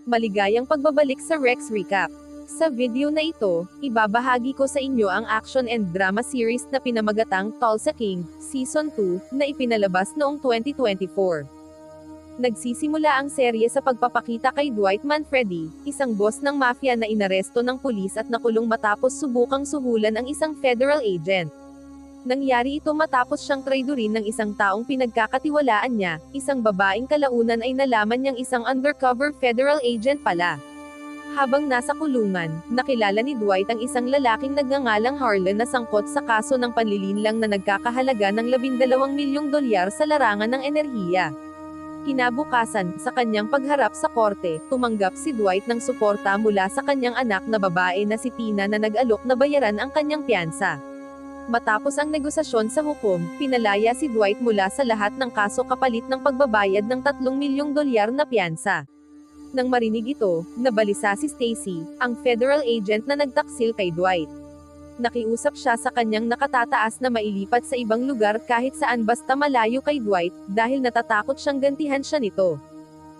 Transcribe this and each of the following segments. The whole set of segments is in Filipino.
Maligayang pagbabalik sa Rex Recap. Sa video na ito, ibabahagi ko sa inyo ang action and drama series na pinamagatang Tulsa King, Season 2, na ipinalabas noong 2024. Nagsisimula ang serye sa pagpapakita kay Dwight Manfredi, isang boss ng mafia na inaresto ng pulis at nakulong matapos subukang suhulan ang isang federal agent. Nangyari ito matapos siyang traidorin ng isang taong pinagkakatiwalaan niya, isang babaeng kalaunan ay nalaman niyang isang undercover federal agent pala. Habang nasa kulungan, nakilala ni Dwight ang isang lalaking nagngangalang Harlan na sangkot sa kaso ng panlilinlang na nagkakahalaga ng $12 milyong sa larangan ng enerhiya. Kinabukasan, sa kanyang pagharap sa korte, tumanggap si Dwight ng suporta mula sa kanyang anak na babae na si Tina na nag-alok na bayaran ang kanyang piyansa. Matapos ang negosasyon sa hukom, pinalaya si Dwight mula sa lahat ng kaso kapalit ng pagbabayad ng $3 milyong na piyansa. Nang marinig ito, nabalisa si Stacy, ang federal agent na nagtaksil kay Dwight. Nakiusap siya sa kanyang nakatataas na mailipat sa ibang lugar kahit saan basta malayo kay Dwight, dahil natatakot siyang gantihan siya nito.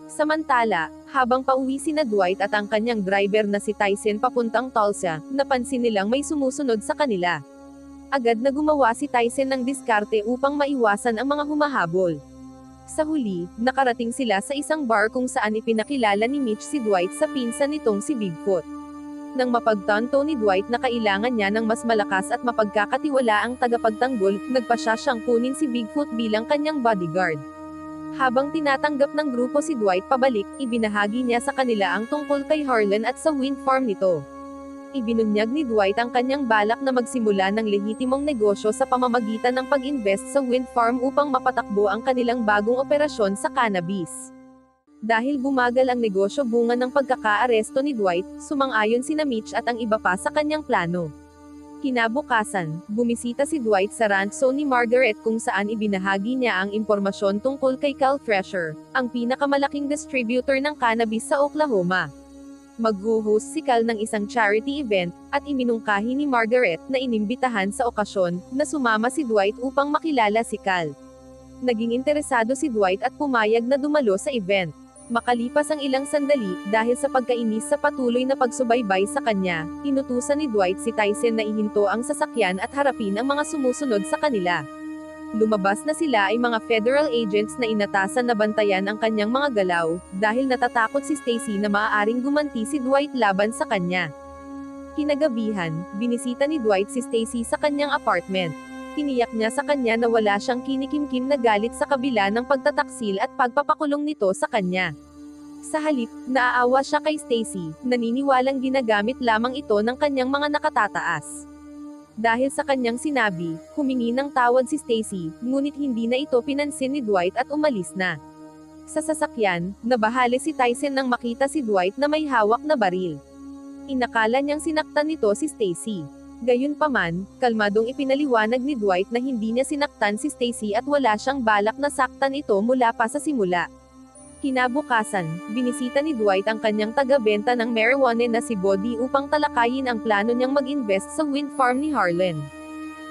Samantala, habang pauwi sina Dwight at ang kanyang driver na si Tyson papuntang Tulsa, napansin nilang may sumusunod sa kanila. Agad na gumawa si Tyson ng diskarte upang maiwasan ang mga humahabol. Sa huli, nakarating sila sa isang bar kung saan ipinakilala ni Mitch si Dwight sa pinsan nitong si Bigfoot. Nang mapagtanto ni Dwight na kailangan niya ng mas malakas at mapagkakatiwalaang tagapagtanggol, nagpasya siyang kunin si Bigfoot bilang kanyang bodyguard. Habang tinatanggap ng grupo si Dwight pabalik, ibinahagi niya sa kanila ang tungkol kay Harlan at sa wind farm nito. Ibinunyag ni Dwight ang kanyang balak na magsimula ng lehitimong negosyo sa pamamagitan ng pag-invest sa wind farm upang mapatakbo ang kanilang bagong operasyon sa cannabis. Dahil bumagal ang negosyo bunga ng pagkakaaresto ni Dwight, sumang-ayon sina Mitch at ang iba pa sa kanyang plano. Kinabukasan, bumisita si Dwight sa rancho ni Margaret kung saan ibinahagi niya ang impormasyon tungkol kay Cal Thresher, ang pinakamalaking distributor ng cannabis sa Oklahoma. Mag-host si Cal ng isang charity event, at iminungkahi ni Margaret na inimbitahan sa okasyon, na sumama si Dwight upang makilala si Cal. Naging interesado si Dwight at pumayag na dumalo sa event. Makalipas ang ilang sandali, dahil sa pagkainis sa patuloy na pagsubaybay sa kanya, inutusan ni Dwight si Tyson na ihinto ang sasakyan at harapin ang mga sumusunod sa kanila. Lumabas na sila ay mga federal agents na inatasan na bantayan ang kanyang mga galaw, dahil natatakot si Stacy na maaaring gumanti si Dwight laban sa kanya. Kinagabihan, binisita ni Dwight si Stacy sa kanyang apartment. Tiniyak niya sa kanya na wala siyang kinikimkim na galit sa kabila ng pagtataksil at pagpapakulong nito sa kanya. Sa halip, naaawa siya kay Stacy, naniniwalang ginagamit lamang ito ng kanyang mga nakatataas. Dahil sa kanyang sinabi, humingi ng tawad si Stacy, ngunit hindi na ito pinansin ni Dwight at umalis na. Sa sasakyan, nabahali si Tyson nang makita si Dwight na may hawak na baril. Inakala niyang sinaktan nito si Stacy. Gayunpaman, kalmadong ipinaliwanag ni Dwight na hindi niya sinaktan si Stacy at wala siyang balak na saktan ito mula pa sa simula. Kinabukasan, binisita ni Dwight ang kanyang taga-benta ng marijuana na si Bodhi upang talakayin ang plano niyang mag-invest sa wind farm ni Harlan.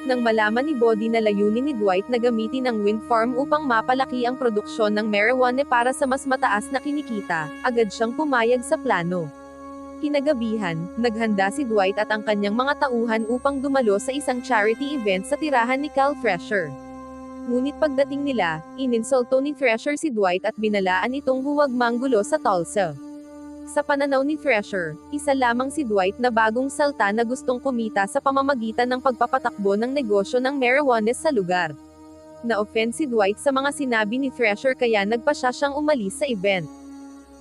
Nang malaman ni Bodhi na layunin ni Dwight na gamitin ang wind farm upang mapalaki ang produksyon ng marijuana para sa mas mataas na kinikita, agad siyang pumayag sa plano. Kinagabihan, naghanda si Dwight at ang kanyang mga tauhan upang dumalo sa isang charity event sa tirahan ni Cal Thresher. Ngunit pagdating nila, ininsulto ni Thresher si Dwight at binalaan itong huwag manggulo sa Tulsa. Sa pananaw ni Thresher, isa lamang si Dwight na bagong salta na gustong kumita sa pamamagitan ng pagpapatakbo ng negosyo ng marijuana sa lugar. Na-offend si Dwight sa mga sinabi ni Thresher kaya nagpasya siyang umalis sa event.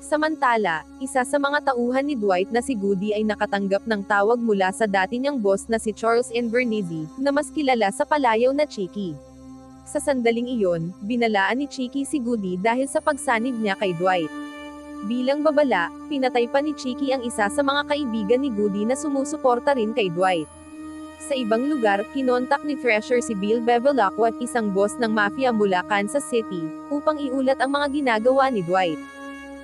Samantala, isa sa mga tauhan ni Dwight na si Goody ay nakatanggap ng tawag mula sa dati niyang boss na si Charles Invernizzi, na mas kilala sa palayaw na Chiki. Sa sandaling iyon, binalaan ni Chiki si Goody dahil sa pagsanib niya kay Dwight. Bilang babala, pinatay pa ni Chiki ang isa sa mga kaibigan ni Goody na sumusuporta rin kay Dwight. Sa ibang lugar, kinontak ni Thresher si Bill Bevilacqua, isang boss ng mafia mula Kansas City, upang iulat ang mga ginagawa ni Dwight.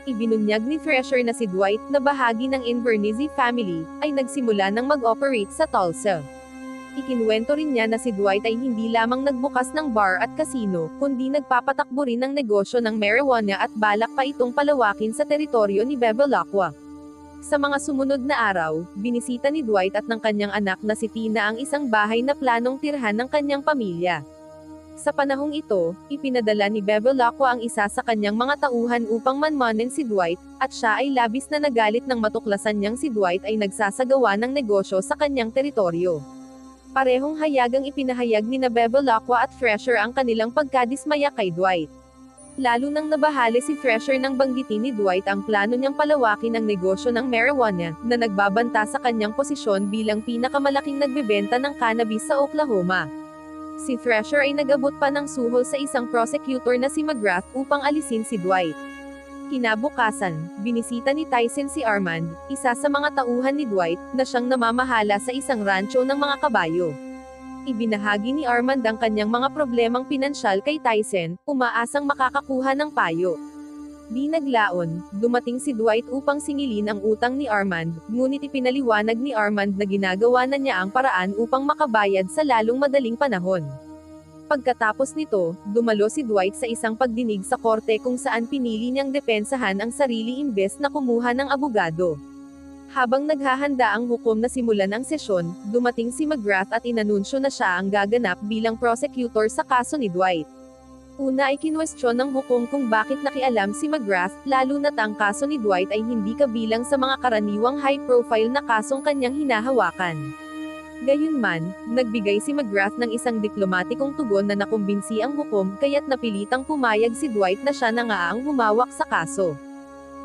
Ibinunyag ni Thresher na si Dwight, na bahagi ng Invernizzi family, ay nagsimula ng mag-operate sa Tulsa. Ikinuwento rin niya na si Dwight ay hindi lamang nagbukas ng bar at casino, kundi nagpapatakbo rin ng negosyo ng marijuana at balak pa itong palawakin sa teritoryo ni Bevilacqua. Sa mga sumunod na araw, binisita ni Dwight at ng kanyang anak na si Tina ang isang bahay na planong tirhan ng kanyang pamilya. Sa panahong ito, ipinadala ni Bevilacqua ang isa sa kanyang mga tauhan upang manmanen si Dwight, at siya ay labis na nagalit nang matuklasan niyang si Dwight ay nagsasagawa ng negosyo sa kanyang teritoryo. Parehong hayagang ipinahayag ni Bevilacqua at Thresher ang kanilang pagkadismaya kay Dwight. Lalo nang nabahali si Thresher nang banggitin ni Dwight ang plano niyang palawakin ang negosyo ng marijuana, na nagbabanta sa kanyang posisyon bilang pinakamalaking nagbebenta ng cannabis sa Oklahoma. Si Thresher ay nagabot pa ng suhol sa isang prosecutor na si McGrath upang alisin si Dwight. Kinabukasan, binisita ni Tyson si Armand, isa sa mga tauhan ni Dwight, na siyang namamahala sa isang rancho ng mga kabayo. Ibinahagi ni Armand ang kanyang mga problemang pinansyal kay Tyson, umaasang makakakuha ng payo. Di naglaon, dumating si Dwight upang singilin ang utang ni Armand, ngunit ipinaliwanag ni Armand na ginagawa na niya ang paraan upang makabayad sa lalong madaling panahon. Pagkatapos nito, dumalo si Dwight sa isang pagdinig sa korte kung saan pinili niyang depensahan ang sarili imbes na kumuha ng abogado. Habang naghahanda ang hukom na simulan ang sesyon, dumating si McGrath at inanunsyo na siya ang gaganap bilang prosecutor sa kaso ni Dwight. Una ay kinwestiyon ng hukom kung bakit nakialam si McGrath, lalo na't ang kaso ni Dwight ay hindi kabilang sa mga karaniwang high-profile na kasong kanyang hinahawakan. Gayunman, nagbigay si McGrath ng isang diplomatikong tugon na nakumbinsi ang hukom, kaya't napilitang pumayag si Dwight na siya na nga ang humawak sa kaso.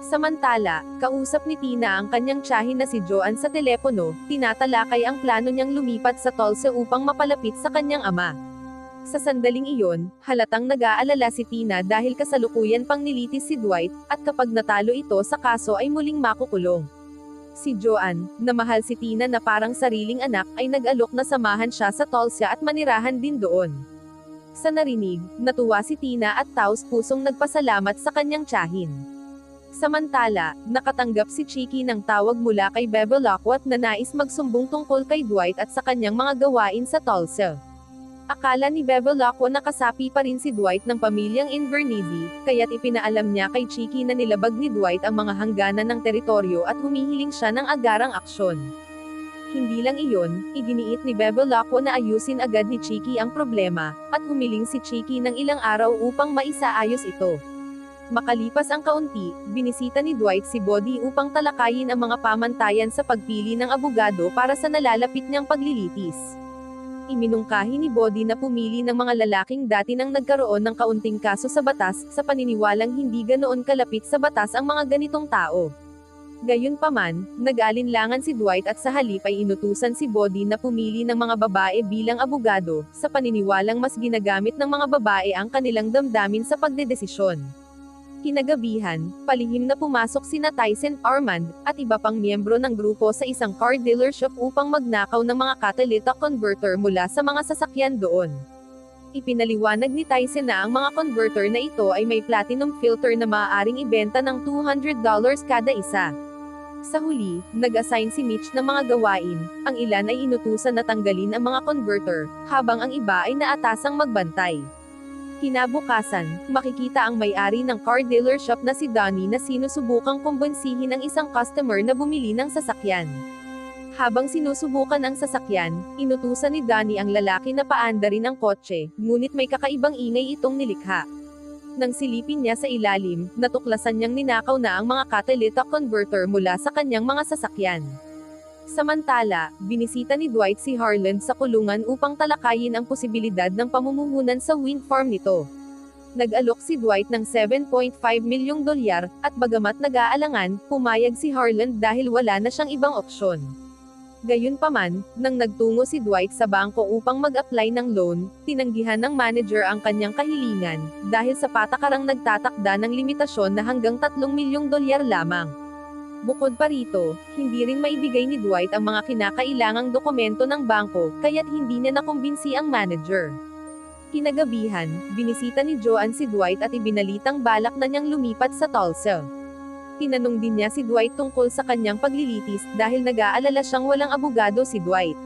Samantala, kausap ni Tina ang kanyang tiyahin na si Joanne sa telepono, tinatalakay ang plano niyang lumipat sa Tulsa upang mapalapit sa kanyang ama. Sa sandaling iyon, halatang nag-aalala si Tina dahil kasalukuyan pang nilitis si Dwight, at kapag natalo ito sa kaso ay muling makukulong. Si Joanne, na mahal si Tina na parang sariling anak, ay nag-alok na samahan siya sa Tulsa at manirahan din doon. Sa narinig, natuwa si Tina at taos-pusong nagpasalamat sa kanyang tiyahin. Samantala, nakatanggap si Chicky ng tawag mula kay Bevilacqua na nais magsumbong tungkol kay Dwight at sa kanyang mga gawain sa Tulsa. Akala ni Bevilacqua na kasapi pa rin si Dwight ng pamilyang Invernizzi, kaya't ipinaalam niya kay Chicky na nilabag ni Dwight ang mga hangganan ng teritoryo at humihiling siya ng agarang aksyon. Hindi lang iyon, iginiit ni Bevilacqua na ayusin agad ni Chicky ang problema, at humiling si Chicky ng ilang araw upang maisaayos ito. Makalipas ang kaunti, binisita ni Dwight si Body upang talakayin ang mga pamantayan sa pagpili ng abogado para sa nalalapit niyang paglilitis. Iminungkahi ni Body na pumili ng mga lalaking dati nang nagkaroon ng kaunting kaso sa batas, sa paniniwalang hindi ganoon kalapit sa batas ang mga ganitong tao. Gayunpaman, nag-alinlangan si Dwight at sa halip ay inutusan si Body na pumili ng mga babae bilang abogado, sa paniniwalang mas ginagamit ng mga babae ang kanilang damdamin sa pagdedesisyon. Kinagabihan, palihim na pumasok sina Tyson, Armand, at iba pang miyembro ng grupo sa isang car dealership upang magnakaw ng mga catalytic converter mula sa mga sasakyan doon. Ipinaliwanag ni Tyson na ang mga converter na ito ay may platinum filter na maaaring ibenta ng $200 kada isa. Sa huli, nag-assign si Mitch ng mga gawain, ang ilan ay inutusan na tanggalin ang mga converter, habang ang iba ay naatasang magbantay. Kinabukasan, makikita ang may-ari ng car dealership na si Donnie na sinusubukang kumbinsihin ang isang customer na bumili ng sasakyan. Habang sinusubukan ang sasakyan, inutusan ni Donnie ang lalaki na paandarin ang kotse, ngunit may kakaibang ingay itong nilikha. Nang silipin niya sa ilalim, natuklasan niyang ninakaw na ang mga catalytic converter mula sa kanyang mga sasakyan. Samantala, binisita ni Dwight si Harland sa kulungan upang talakayin ang posibilidad ng pamumuhunan sa wind farm nito. Nag-alok si Dwight ng $7.5 milyong, at bagamat nag-aalangan, pumayag si Harland dahil wala na siyang ibang opsyon. Gayunpaman, nang nagtungo si Dwight sa bangko upang mag-apply ng loan, tinanggihan ng manager ang kanyang kahilingan, dahil sa patakarang nagtatakda ng limitasyon na hanggang $3 milyong lamang. Bukod pa rito, hindi rin maibigay ni Dwight ang mga kinakailangang dokumento ng bangko, kaya't hindi niya nakumbinsi ang manager. Kinagabihan, binisita ni Joanne si Dwight at ibinalitang balak na niyang lumipat sa Tulsa. Tinanong din niya si Dwight tungkol sa kanyang paglilitis dahil nag-aalala siyang walang abogado si Dwight.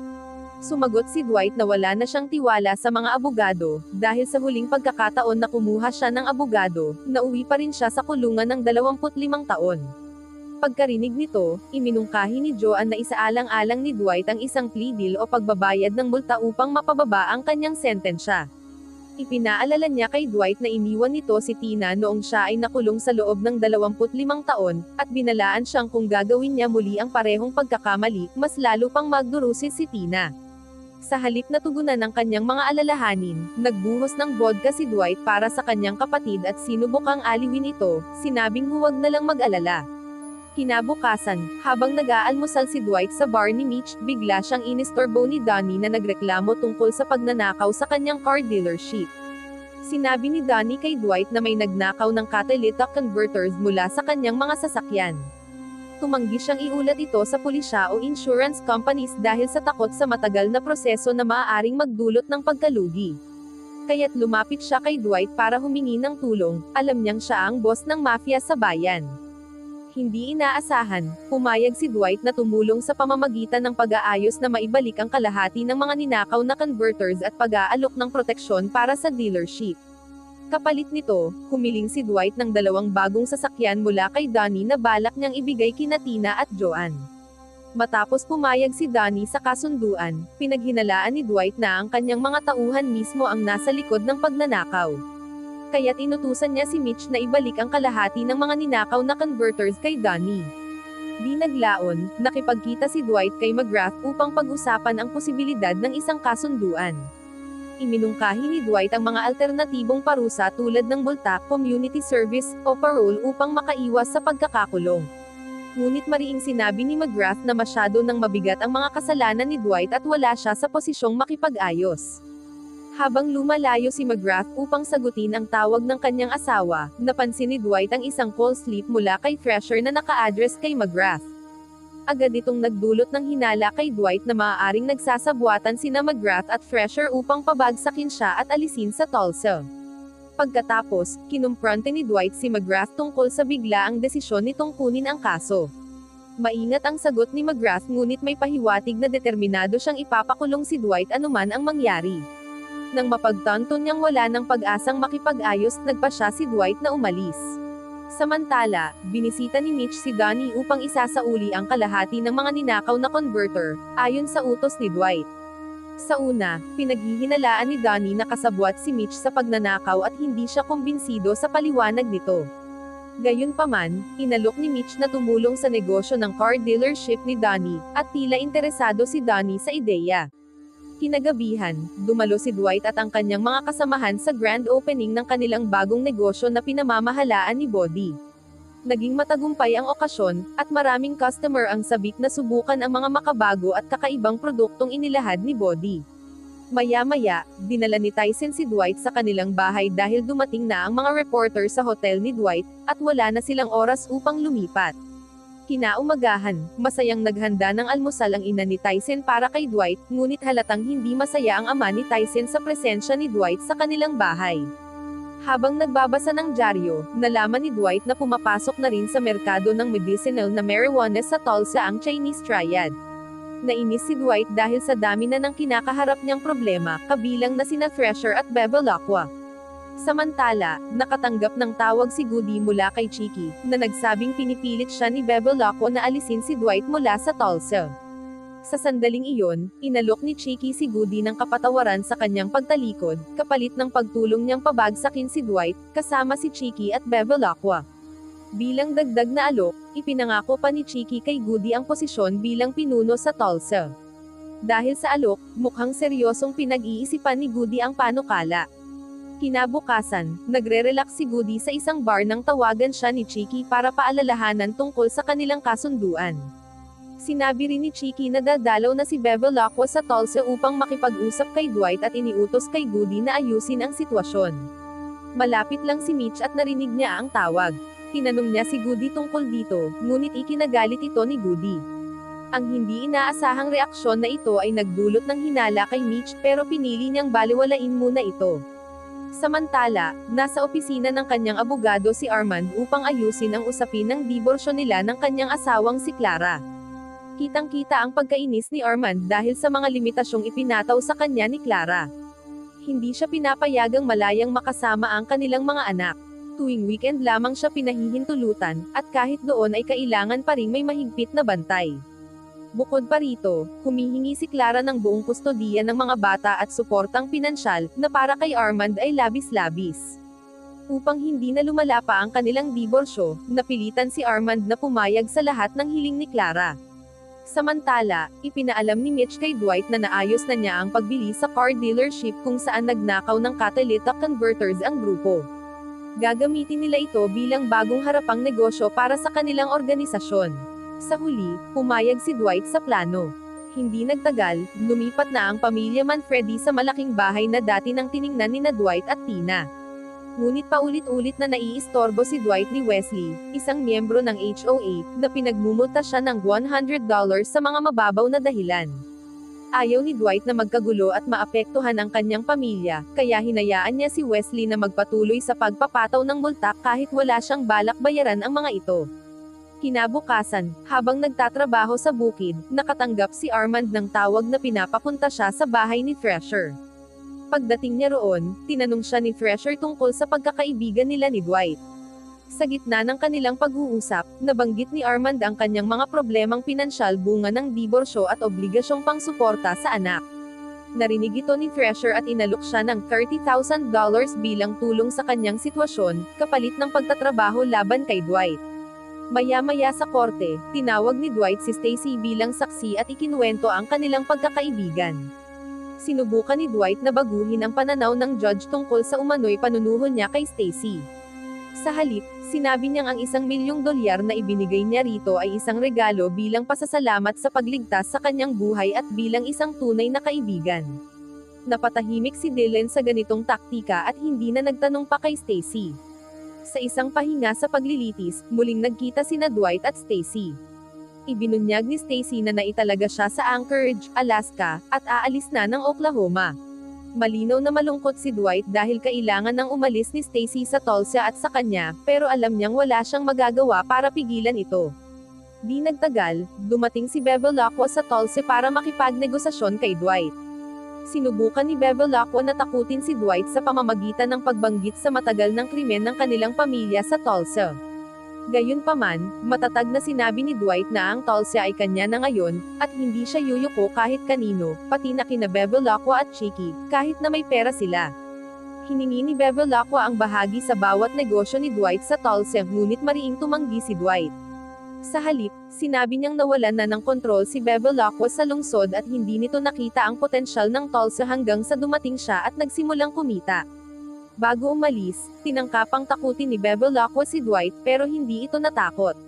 Sumagot si Dwight na wala na siyang tiwala sa mga abogado, dahil sa huling pagkakataon na kumuha siya ng abogado, nauwi pa rin siya sa kulungan ng 25 taon. Pagkarinig nito, iminungkahi ni Joanne na isaalang-alang ni Dwight ang isang plea deal o pagbabayad ng multa upang mapababa ang kanyang sentensya. Ipinaalala niya kay Dwight na iniwan nito si Tina noong siya ay nakulong sa loob ng 25 taon, at binalaan siyang kung gagawin niya muli ang parehong pagkakamali, mas lalo pang magdurusi si Tina. Sa halip na tugunan ng kanyang mga alalahanin, nagbuhos ng vodka si Dwight para sa kanyang kapatid at sinubukang aliwin ito, sinabing huwag na lang mag-alala. Kinabukasan, habang nag-aalmusal si Dwight sa bar ni Mitch, bigla siyang inistorbo ni Donnie na nagreklamo tungkol sa pagnanakaw sa kanyang car dealership. Sinabi ni Donnie kay Dwight na may nagnakaw ng catalytic converters mula sa kanyang mga sasakyan. Tumanggi siyang iulat ito sa pulisya o insurance companies dahil sa takot sa matagal na proseso na maaaring magdulot ng pagkalugi. Kaya't lumapit siya kay Dwight para humingi ng tulong, alam niyang siya ang boss ng mafia sa bayan. Hindi inaasahan, pumayag si Dwight na tumulong sa pamamagitan ng pag-aayos na maibalik ang kalahati ng mga ninakaw na converters at pag-aalok ng proteksyon para sa dealership. Kapalit nito, humiling si Dwight ng 2 bagong sasakyan mula kay Donnie na balak niyang ibigay kina Tina at Joanne. Matapos pumayag si Donnie sa kasunduan, pinaghinalaan ni Dwight na ang kanyang mga tauhan mismo ang nasa likod ng pagnanakaw. Kaya't inutusan niya si Mitch na ibalik ang kalahati ng mga ninakaw na converters kay Donnie. Di naglaon, nakipagkita si Dwight kay McGrath upang pag-usapan ang posibilidad ng isang kasunduan. Iminungkahi ni Dwight ang mga alternatibong parusa tulad ng multa, community service, o parole upang makaiwas sa pagkakakulong. Ngunit mariing sinabi ni McGrath na masyado nang mabigat ang mga kasalanan ni Dwight at wala siya sa posisyong makipag-ayos. Habang lumalayo si McGrath upang sagutin ang tawag ng kanyang asawa, napansin ni Dwight ang isang call slip mula kay Thrasher na naka-address kay McGrath. Agad itong nagdulot ng hinala kay Dwight na maaaring nagsasabwatan sina McGrath at Thrasher upang pabagsakin siya at alisin sa Tulsa. Pagkatapos, kinumpronte ni Dwight si McGrath tungkol sa biglaang desisyon nitong kunin ang kaso. Maingat ang sagot ni McGrath ngunit may pahiwatig na determinado siyang ipapakulong si Dwight anuman ang mangyari. Nang mapagtanto niyang wala ng pag-asang makipag-ayos, nagpa siya si Dwight na umalis. Samantala, binisita ni Mitch si Donnie upang isasauli ang kalahati ng mga ninakaw na converter, ayon sa utos ni Dwight. Sa una, pinaghihinalaan ni Donnie na kasabwat si Mitch sa pagnanakaw at hindi siya kumbinsido sa paliwanag nito. Gayunpaman, inalok ni Mitch na tumulong sa negosyo ng car dealership ni Donnie, at tila interesado si Donnie sa ideya. Kinagabihan, dumalo si Dwight at ang kanyang mga kasamahan sa grand opening ng kanilang bagong negosyo na pinamamahalaan ni Bodhi. Naging matagumpay ang okasyon, at maraming customer ang sabik na subukan ang mga makabago at kakaibang produktong inilahad ni Bodhi. Maya-maya, dinala ni Tyson si Dwight sa kanilang bahay dahil dumating na ang mga reporter sa hotel ni Dwight, at wala na silang oras upang lumipat. Kinaumagahan, masayang naghanda ng almusal ang ina ni Tyson para kay Dwight, ngunit halatang hindi masaya ang ama ni Tyson sa presensya ni Dwight sa kanilang bahay. Habang nagbabasa ng dyaryo, nalaman ni Dwight na pumapasok na rin sa merkado ng medicinal na marijuana sa Tulsa ang Chinese Triad. Nainis si Dwight dahil sa dami na ng kinakaharap niyang problema, kabilang na sina Thrasher at Bevilacqua. Samantala, nakatanggap ng tawag si Goody mula kay Chicky, na nagsabing pinipilit siya ni Bevilacqua na alisin si Dwight mula sa Tulsa. Sa sandaling iyon, inalok ni Chicky si Goody ng kapatawaran sa kanyang pagtalikod, kapalit ng pagtulong niyang pabagsakin si Dwight, kasama si Chicky at Bevilacqua. Bilang dagdag na alok, ipinangako pa ni Chicky kay Goody ang posisyon bilang pinuno sa Tulsa. Dahil sa alok, mukhang seryosong pinag-iisipan ni Goody ang panukala. Kinabukasan, nagre-relax si Goody sa isang bar nang tawagan siya ni Chicky para paalalahanan tungkol sa kanilang kasunduan. Sinabi rin ni Chicky na dadalaw na si Bevilacqua sa Tulsa upang makipag-usap kay Dwight at iniutos kay Goody na ayusin ang sitwasyon. Malapit lang si Mitch at narinig niya ang tawag. Tinanong niya si Goody tungkol dito, ngunit ikinagalit ito ni Goody. Ang hindi inaasahang reaksyon na ito ay nagdulot ng hinala kay Mitch, pero pinili niyang baliwalain muna ito. Samantala, nasa opisina ng kanyang abogado si Armand upang ayusin ang usapin ng diborsyo nila ng kanyang asawang si Clara. Kitang-kita ang pagkainis ni Armand dahil sa mga limitasyong ipinataw sa kanya ni Clara. Hindi siya pinapayagang malayang makasama ang kanilang mga anak. Tuwing weekend lamang siya pinahihintulutan, at kahit doon ay kailangan pa ring may mahigpit na bantay. Bukod pa rito, humihingi si Clara ng buong kustodiya ng mga bata at suportang pinansyal, na para kay Armand ay labis-labis. Upang hindi na lumala pa ang kanilang diborsyo, napilitan si Armand na pumayag sa lahat ng hiling ni Clara. Samantala, ipinaalam ni Mitch kay Dwight na naayos na niya ang pagbili sa car dealership kung saan nagnakaw ng catalytic converters ang grupo. Gagamitin nila ito bilang bagong harapang negosyo para sa kanilang organisasyon. Sa huli, pumayag si Dwight sa plano. Hindi nagtagal, lumipat na ang pamilya Manfredi sa malaking bahay na dati nang tiningnan ni Dwight at Tina. Ngunit paulit-ulit na naiistorbo si Dwight ni Wesley, isang miyembro ng HOA, na pinagmumulta siya ng $100 sa mga mababaw na dahilan. Ayaw ni Dwight na magkagulo at maapektuhan ang kanyang pamilya, kaya hinayaan niya si Wesley na magpatuloy sa pagpapataw ng multa kahit wala siyang balak bayaran ang mga ito. Kinabukasan, habang nagtatrabaho sa bukid, nakatanggap si Armand ng tawag na pinapapunta siya sa bahay ni Thresher. Pagdating niya roon, tinanong siya ni Thresher tungkol sa pagkakaibigan nila ni Dwight. Sa gitna ng kanilang pag-uusap, nabanggit ni Armand ang kanyang mga problemang pinansyal bunga ng diborsyo at obligasyong pangsuporta sa anak. Narinig ito ni Thresher at inalok siya ng $30,000 bilang tulong sa kanyang sitwasyon, kapalit ng pagtatrabaho laban kay Dwight. Maya-maya sa korte, tinawag ni Dwight si Stacy bilang saksi at ikinuwento ang kanilang pagkakaibigan. Sinubukan ni Dwight na baguhin ang pananaw ng judge tungkol sa umano'y panunuhol niya kay Stacy. Sa halip, sinabi niyang ang $1,000,000 na ibinigay niya rito ay isang regalo bilang pasasalamat sa pagligtas sa kanyang buhay at bilang isang tunay na kaibigan. Napatahimik si Dylan sa ganitong taktika at hindi na nagtanong pa kay Stacy. Sa isang pahinga sa paglilitis, muling nagkita sina Dwight at Stacy. Ibinunyag ni Stacy na naitalaga siya sa Anchorage, Alaska, at aalis na ng Oklahoma. Malinaw na malungkot si Dwight dahil kailangan nang umalis ni Stacy sa Tulsa at sa kanya, pero alam niyang wala siyang magagawa para pigilan ito. Di nagtagal, dumating si Bevilacqua sa Tulsa para makipagnegosasyon kay Dwight. Sinubukan ni Bevilacqua na takutin si Dwight sa pamamagitan ng pagbanggit sa matagal ng krimen ng kanilang pamilya sa Tulsa. Gayunpaman, matatag na sinabi ni Dwight na ang Tulsa ay kanya na ngayon, at hindi siya yuyuko kahit kanino, pati na kina Bevilacqua at Chicky, kahit na may pera sila. Hiningi ni Bevilacqua ang bahagi sa bawat negosyo ni Dwight sa Tulsa, ngunit mariing tumanggi si Dwight. Sa halip, sinabi niyang nawalan na ng kontrol si Bevilacqua sa lungsod at hindi nito nakita ang potensyal ng Tulsa hanggang sa dumating siya at nagsimulang kumita. Bago umalis, tinangkapang takutin ni Bevilacqua si Dwight pero hindi ito natakot.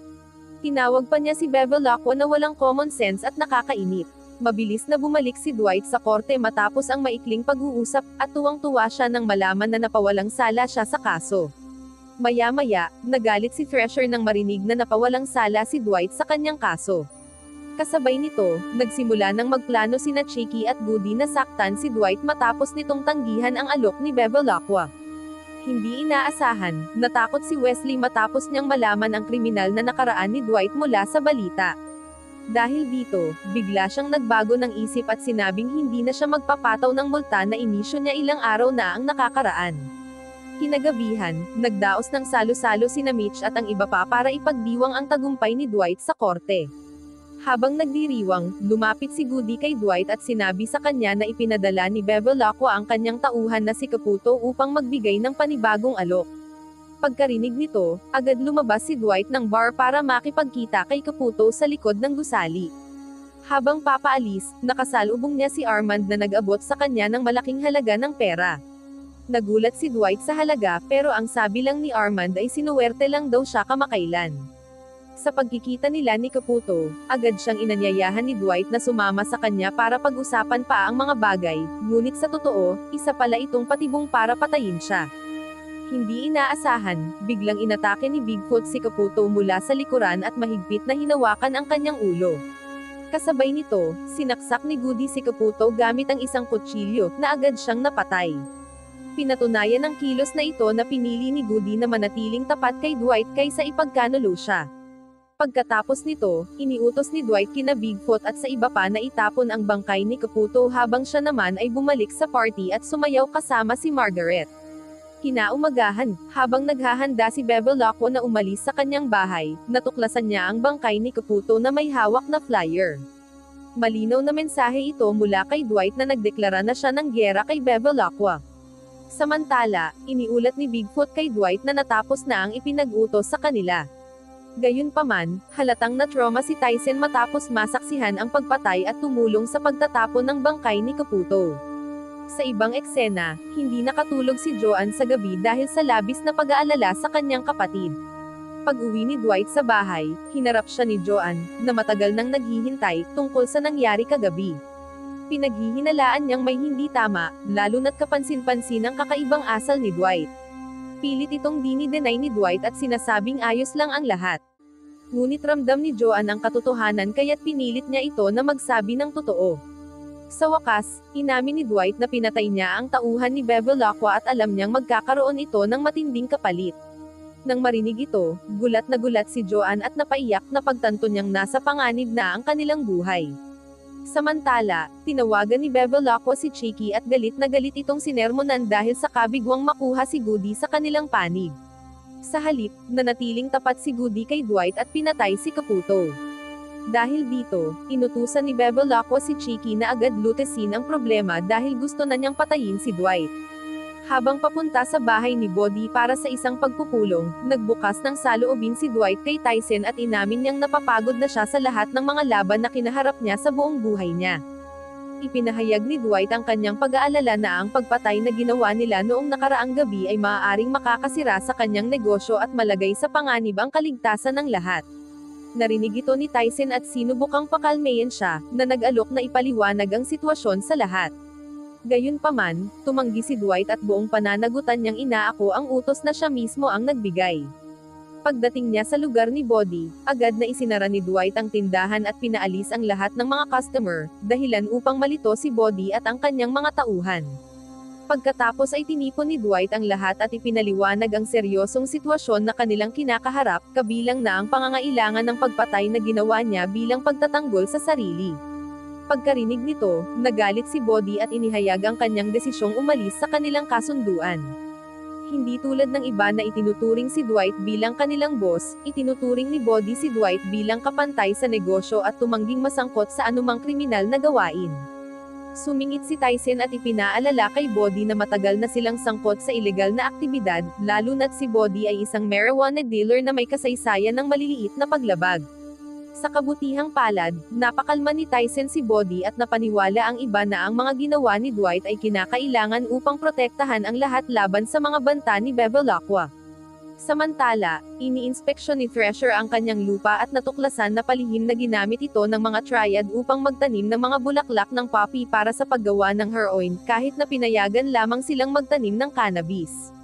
Tinawag pa niya si Bevilacqua na walang common sense at nakakainip. Mabilis na bumalik si Dwight sa korte matapos ang maikling pag-uusap, at tuwang-tuwa siya nang malaman na napawalang sala siya sa kaso. Maya-maya, nagalit si Thresher nang marinig na napawalang sala si Dwight sa kanyang kaso. Kasabay nito, nagsimula ng magplano sina Chicky at Goody na saktan si Dwight matapos nitong tanggihan ang alok ni Bevilacqua. Hindi inaasahan, natakot si Wesley matapos niyang malaman ang kriminal na nakaraan ni Dwight mula sa balita. Dahil dito, bigla siyang nagbago ng isip at sinabing hindi na siya magpapataw ng multa na inisyo niya ilang araw na ang nakakaraan. Kinagabihan, nagdaos ng salo-salo sina Mitch at ang iba pa para ipagdiwang ang tagumpay ni Dwight sa korte. Habang nagdiriwang, lumapit si Goody kay Dwight at sinabi sa kanya na ipinadala ni Bevilacqua ang kanyang tauhan na si Caputo upang magbigay ng panibagong alok. Pagkarinig nito, agad lumabas si Dwight ng bar para makipagkita kay Caputo sa likod ng gusali. Habang papaalis, nakasalubong niya si Armand na nag-abot sa kanya ng malaking halaga ng pera. Nagulat si Dwight sa halaga pero ang sabi lang ni Armand ay sinuwerte lang daw siya kamakailan. Sa pagkikita nila ni Caputo, agad siyang inanyayahan ni Dwight na sumama sa kanya para pag-usapan pa ang mga bagay, ngunit sa totoo, isa pala itong patibong para patayin siya. Hindi inaasahan, biglang inatake ni Bigfoot si Caputo mula sa likuran at mahigpit na hinawakan ang kanyang ulo. Kasabay nito, sinaksak ni Goody si Caputo gamit ang isang kutsilyo, na agad siyang napatay. Pinatunayan ng kilos na ito na pinili ni Goody na manatiling tapat kay Dwight kaysa ipagkanulo siya. Pagkatapos nito, iniutos ni Dwight kina Bigfoot at sa iba pa na itapon ang bangkay ni Caputo habang siya naman ay bumalik sa party at sumayaw kasama si Margaret. Kinaumagahan, habang naghahanda si Bevilacqua na umalis sa kanyang bahay, natuklasan niya ang bangkay ni Caputo na may hawak na flyer. Malinaw na mensahe ito mula kay Dwight na nagdeklara na siya ng giyera kay Bevilacqua. Samantala, iniulat ni Bigfoot kay Dwight na natapos na ang ipinag-utos sa kanila. Gayunpaman, halatang na-trauma si Tyson matapos masaksihan ang pagpatay at tumulong sa pagtatapon ng bangkay ni Caputo. Sa ibang eksena, hindi nakatulog si Joanne sa gabi dahil sa labis na pag-aalala sa kanyang kapatid. Pag-uwi ni Dwight sa bahay, hinarap siya ni Joanne, na matagal nang naghihintay, tungkol sa nangyari kagabi. Pinaghihinalaan niyang may hindi tama, lalo na't kapansin-pansin ang kakaibang asal ni Dwight. Pilit itong dini-deny ni Dwight at sinasabing ayos lang ang lahat. Ngunit ramdam ni Joanne ang katotohanan kaya't pinilit niya ito na magsabi ng totoo. Sa wakas, inamin ni Dwight na pinatay niya ang tauhan ni Bevilacqua at alam niyang magkakaroon ito ng matinding kapalit. Nang marinig ito, gulat na gulat si Joanne at napaiyak na pagtanto niyang nasa panganib na ang kanilang buhay. Samantala, tinawagan ni Bevilacqua si Chicky at galit na galit itong sinermonan dahil sa kabigwang makuha si Goody sa kanilang panig. Sa halip, nanatiling tapat si Goody kay Dwight at pinatay si Caputo. Dahil dito, inutusan ni Bevilacqua si Chicky na agad lutesin ang problema dahil gusto na niyang patayin si Dwight. Habang papunta sa bahay ni Bodhi para sa isang pagpupulong, nagbukas ng saloobin si Dwight kay Tyson at inamin niyang napapagod na siya sa lahat ng mga laban na kinaharap niya sa buong buhay niya. Ipinahayag ni Dwight ang kanyang pag-aalala na ang pagpatay na ginawa nila noong nakaraang gabi ay maaaring makakasira sa kanyang negosyo at malagay sa panganib ang kaligtasan ng lahat. Narinig ito ni Tyson at sinubukang pakalmayan siya, na nag-alok na ipaliwanag ang sitwasyon sa lahat. Gayunpaman, tumanggi si Dwight at buong pananagutan niyang inaako ang utos na siya mismo ang nagbigay. Pagdating niya sa lugar ni Bodhi, agad na isinara ni Dwight ang tindahan at pinaalis ang lahat ng mga customer, dahilan upang malito si Bodhi at ang kanyang mga tauhan. Pagkatapos ay tinipon ni Dwight ang lahat at ipinaliwanag ang seryosong sitwasyon na kanilang kinakaharap, kabilang na ang pangangailangan ng pagpatay na ginawa niya bilang pagtatanggol sa sarili. Pagkarinig nito, nagalit si Bodhi at inihayag ang kanyang desisyong umalis sa kanilang kasunduan. Hindi tulad ng iba na itinuturing si Dwight bilang kanilang boss, itinuturing ni Bodhi si Dwight bilang kapantay sa negosyo at tumangging masangkot sa anumang kriminal na gawain. Sumingit si Tyson at ipinaalala kay Bodhi na matagal na silang sangkot sa ilegal na aktibidad, lalo na't si Bodhi ay isang marijuana dealer na may kasaysayan ng maliliit na paglabag. Sa kabutihang palad, napakalma ni Tyson si Bodhi at napaniwala ang iba na ang mga ginawa ni Dwight ay kinakailangan upang protektahan ang lahat laban sa mga banta ni Bevilacqua. Samantala, iniinspeksyon ni Thresher ang kanyang lupa at natuklasan na palihim na ginamit ito ng mga triad upang magtanim ng mga bulaklak ng poppy para sa paggawa ng heroin, kahit na pinayagan lamang silang magtanim ng cannabis.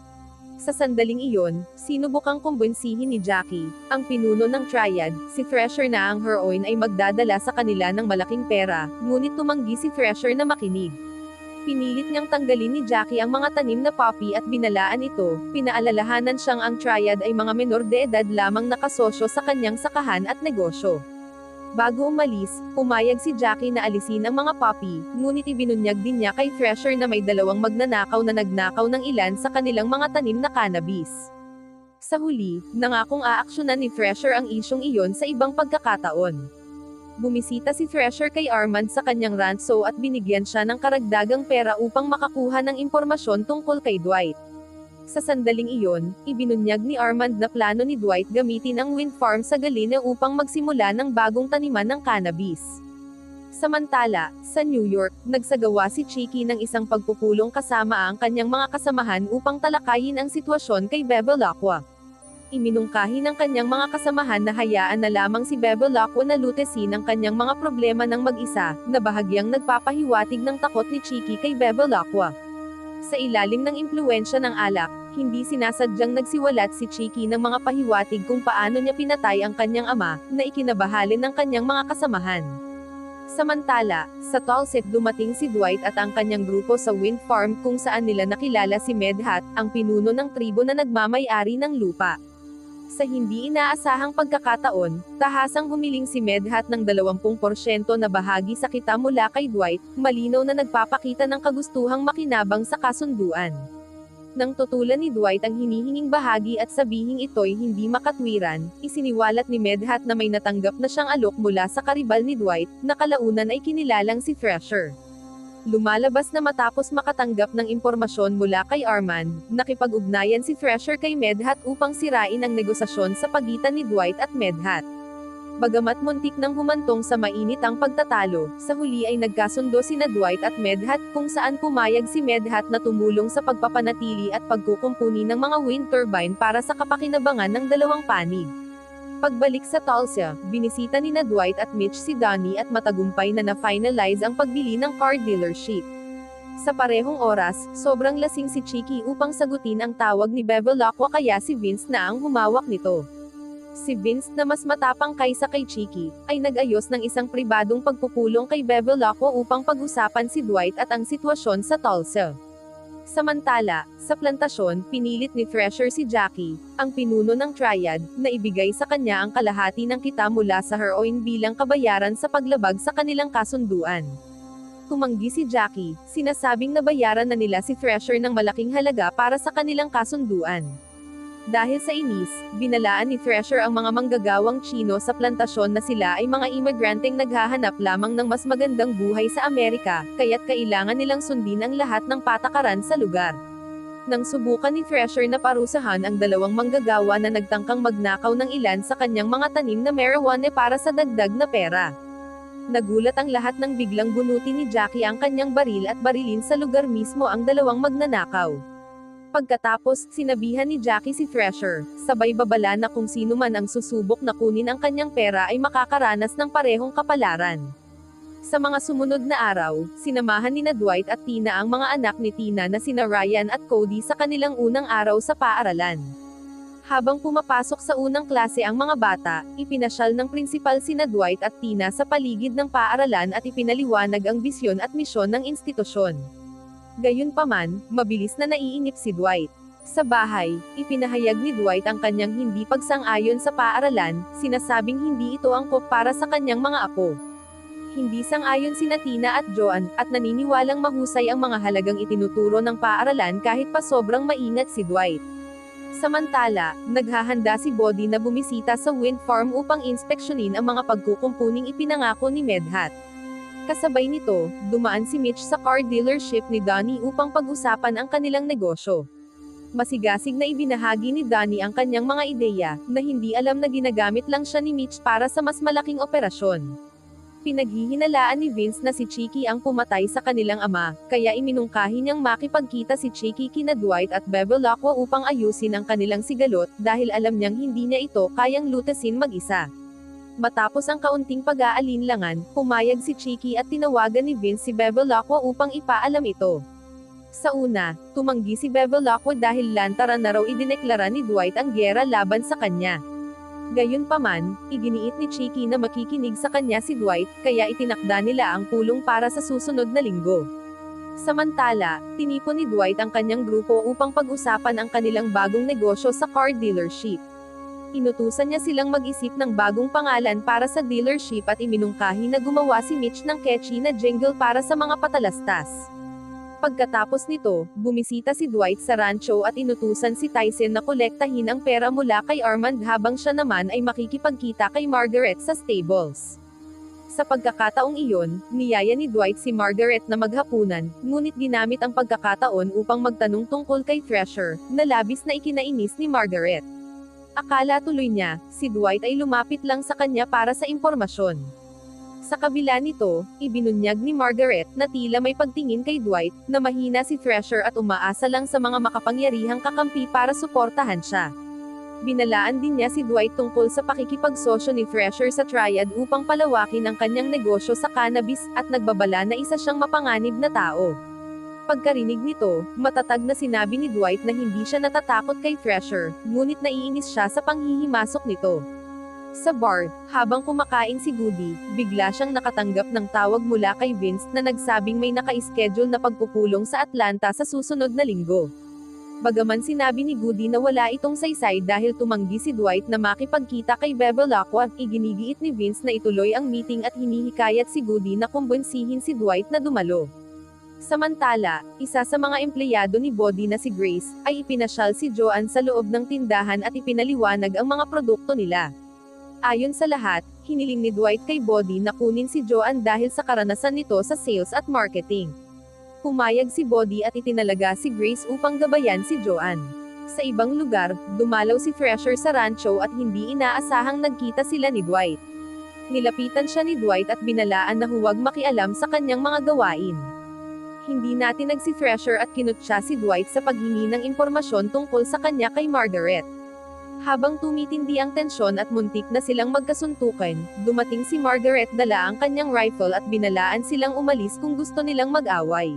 Sa sandaling iyon, sinubukang kumbinsihin ni Jackie, ang pinuno ng triad, si Thresher na ang heroin ay magdadala sa kanila ng malaking pera, ngunit tumanggi si Thresher na makinig. Pinilit niyang tanggalin ni Jackie ang mga tanim na poppy at binalaan ito, pinaalalahanan siyang ang triad ay mga menor de edad lamang nakasosyo sa kanyang sakahan at negosyo. Bago umalis, pumayag si Jackie na alisin ang mga poppy, ngunit ibinunyag din niya kay Thresher na may dalawang magnanakaw na nagnakaw ng ilan sa kanilang mga tanim na cannabis. Sa huli, nangakong aaksyonan ni Thresher ang isyong iyon sa ibang pagkakataon. Bumisita si Thresher kay Armand sa kanyang rancho at binigyan siya ng karagdagang pera upang makakuha ng impormasyon tungkol kay Dwight. Sa sandaling iyon, ibinunyag ni Armand na plano ni Dwight gamitin ang wind farm sa Galena upang magsimula ng bagong taniman ng cannabis. Samantala, sa New York, nagsagawa si Chicky ng isang pagpupulong kasama ang kanyang mga kasamahan upang talakayin ang sitwasyon kay Bevilacqua. Iminungkahi ng kanyang mga kasamahan na hayaan na lamang si Bevilacqua na lutesin ang kanyang mga problema ng mag-isa, na bahagyang nagpapahiwatig ng takot ni Chicky kay Bevilacqua. Sa ilalim ng impluwensya ng alak, hindi sinasadyang nagsiwalat si Chicky ng mga pahiwatig kung paano niya pinatay ang kanyang ama, na ikinabahalin ng kanyang mga kasamahan. Samantala, sa Tulset dumating si Dwight at ang kanyang grupo sa wind farm kung saan nila nakilala si Medhat, ang pinuno ng tribo na nagmamay-ari ng lupa. Sa hindi inaasahang pagkakataon, tahasang humiling si Medhat ng 20% na bahagi sa kita mula kay Dwight, malinaw na nagpapakita ng kagustuhang makinabang sa kasunduan. Nang tutulan ni Dwight ang hinihinging bahagi at sabihing ito'y hindi makatwiran, isiniwalat ni Medhat na may natanggap na siyang alok mula sa karibal ni Dwight, na kalaunan ay kinilalang si Thrasher. Lumalabas na matapos makatanggap ng impormasyon mula kay Armand, nakipag-ugnayan si Thrasher kay Medhat upang sirain ang negosasyon sa pagitan ni Dwight at Medhat. Bagamat muntik nang humantong sa mainit ang pagtatalo, sa huli ay nagkasundo sina Dwight at Medhat kung saan pumayag si Medhat na tumulong sa pagpapanatili at pagkukumpuni ng mga wind turbine para sa kapakinabangan ng dalawang panig. Pagbalik sa Tulsa, binisita ni Dwight at Mitch si Donnie at matagumpay na na-finalize ang pagbili ng car dealership. Sa parehong oras, sobrang lasing si Chicky upang sagutin ang tawag ni Bevilacqua kaya si Vince na ang humawak nito. Si Vince na mas matapang kaysa kay Chicky, ay nag-ayos ng isang pribadong pagpupulong kay Bevilacqua upang pag-usapan si Dwight at ang sitwasyon sa Tulsa. Samantala, sa plantasyon, pinilit ni Thrasher si Jackie, ang pinuno ng Triad, na ibigay sa kanya ang kalahati ng kita mula sa heroin bilang kabayaran sa paglabag sa kanilang kasunduan. Tumanggi si Jackie, sinasabing nabayaran na nila si Thrasher ng malaking halaga para sa kanilang kasunduan. Dahil sa inis, binalaan ni Thrasher ang mga manggagawang Chino sa plantasyon na sila ay mga imigranteng naghahanap lamang ng mas magandang buhay sa Amerika, kaya't kailangan nilang sundin ang lahat ng patakaran sa lugar. Nang subukan ni Thrasher na parusahan ang dalawang manggagawa na nagtangkang magnakaw ng ilan sa kanyang mga tanim na marijuana para sa dagdag na pera. Nagulat ang lahat nang biglang bunutin ni Jackie ang kanyang baril at barilin sa lugar mismo ang dalawang magnanakaw. Pagkatapos, sinabihan ni Jackie si Thrasher, sabay babala na kung sino man ang susubok na kunin ang kanyang pera ay makakaranas ng parehong kapalaran. Sa mga sumunod na araw, sinamahan ni Dwight at Tina ang mga anak ni Tina na sina Ryan at Cody sa kanilang unang araw sa paaralan. Habang pumapasok sa unang klase ang mga bata, ipinasyal ng prinsipal sina Dwight at Tina sa paligid ng paaralan at ipinaliwanag ang bisyon at misyon ng institusyon. Gayunpaman, mabilis na naiinip si Dwight. Sa bahay, ipinahayag ni Dwight ang kanyang hindi pagsang-ayon sa paaralan, sinasabing hindi ito angkop para sa kanyang mga apo. Hindi sang-ayon sina Tina at Joan, at naniniwalang mahusay ang mga halagang itinuturo ng paaralan kahit pa sobrang maingat si Dwight. Samantala, naghahanda si Bodhi na bumisita sa wind farm upang inspeksyonin ang mga pagkukumpuning ipinangako ni Medhat. Kasabay nito, dumaan si Mitch sa car dealership ni Donnie upang pag-usapan ang kanilang negosyo. Masigasig na ibinahagi ni Donnie ang kanyang mga ideya, na hindi alam na ginagamit lang siya ni Mitch para sa mas malaking operasyon. Pinaghihinalaan ni Vince na si Chicky ang pumatay sa kanilang ama, kaya iminungkahi niyang makipagkita si Chicky kina Dwight at Bevilacqua upang ayusin ang kanilang sigalot, dahil alam niyang hindi niya ito kayang lutasin mag-isa. Matapos ang kaunting pag-aalinlangan, pumayag si Chicky at tinawagan ni Vince si Bevilacqua upang ipaalam ito. Sa una, tumanggi si Bevilacqua dahil lantaran na raw idineklara ni Dwight ang gyera laban sa kanya. Gayunpaman, iginiit ni Chicky na makikinig sa kanya si Dwight, kaya itinakda nila ang pulong para sa susunod na linggo. Samantala, tinipon ni Dwight ang kanyang grupo upang pag-usapan ang kanilang bagong negosyo sa car dealership. Inutusan niya silang mag-isip ng bagong pangalan para sa dealership at iminungkahi na gumawa si Mitch ng catchy na jingle para sa mga patalastas. Pagkatapos nito, bumisita si Dwight sa rancho at inutusan si Tyson na kolektahin ang pera mula kay Armand habang siya naman ay makikipagkita kay Margaret sa stables. Sa pagkakataong iyon, niyaya ni Dwight si Margaret na maghapunan, ngunit ginamit ang pagkakataon upang magtanong tungkol kay Thrasher, na labis na ikinainis ni Margaret. Akala tuloy niya, si Dwight ay lumapit lang sa kanya para sa impormasyon. Sa kabila nito, ibinunyag ni Margaret na tila may pagtingin kay Dwight, na mahina si Thrasher at umaasa lang sa mga makapangyarihang kakampi para suportahan siya. Binalaan din niya si Dwight tungkol sa pakikipagsosyo ni Thrasher sa Triad upang palawakin ang kanyang negosyo sa cannabis, at nagbabala na isa siyang mapanganib na tao. Pagkarinig nito, matatag na sinabi ni Dwight na hindi siya natatakot kay Thrasher, ngunit naiinis siya sa panghihimasok nito. Sa bar, habang kumakain si Goody, bigla siyang nakatanggap ng tawag mula kay Vince na nagsabing may naka-schedule na pagpupulong sa Atlanta sa susunod na linggo. Bagaman sinabi ni Goody na wala itong saysay dahil tumanggi si Dwight na makipagkita kay Bevilacqua, iginigiit ni Vince na ituloy ang meeting at hinihikayat si Goody na kumbinsihin si Dwight na dumalo. Samantala, isa sa mga empleyado ni Body na si Grace, ay ipinasyal si Joanne sa loob ng tindahan at ipinaliwanag ang mga produkto nila. Ayon sa lahat, hiniling ni Dwight kay Body na kunin si Joanne dahil sa karanasan nito sa sales at marketing. Pumayag si Body at itinalaga si Grace upang gabayan si Joanne. Sa ibang lugar, dumalaw si Thresher sa rancho at hindi inaasahang nagkita sila ni Dwight. Nilapitan siya ni Dwight at binalaan na huwag makialam sa kanyang mga gawain. Hindi natinag si Thresher at kinutya si Dwight sa paghingi ng impormasyon tungkol sa kanya kay Margaret. Habang tumitindi ang tensyon at muntik na silang magkasuntukan, dumating si Margaret dala ang kanyang rifle at binalaan silang umalis kung gusto nilang mag-away.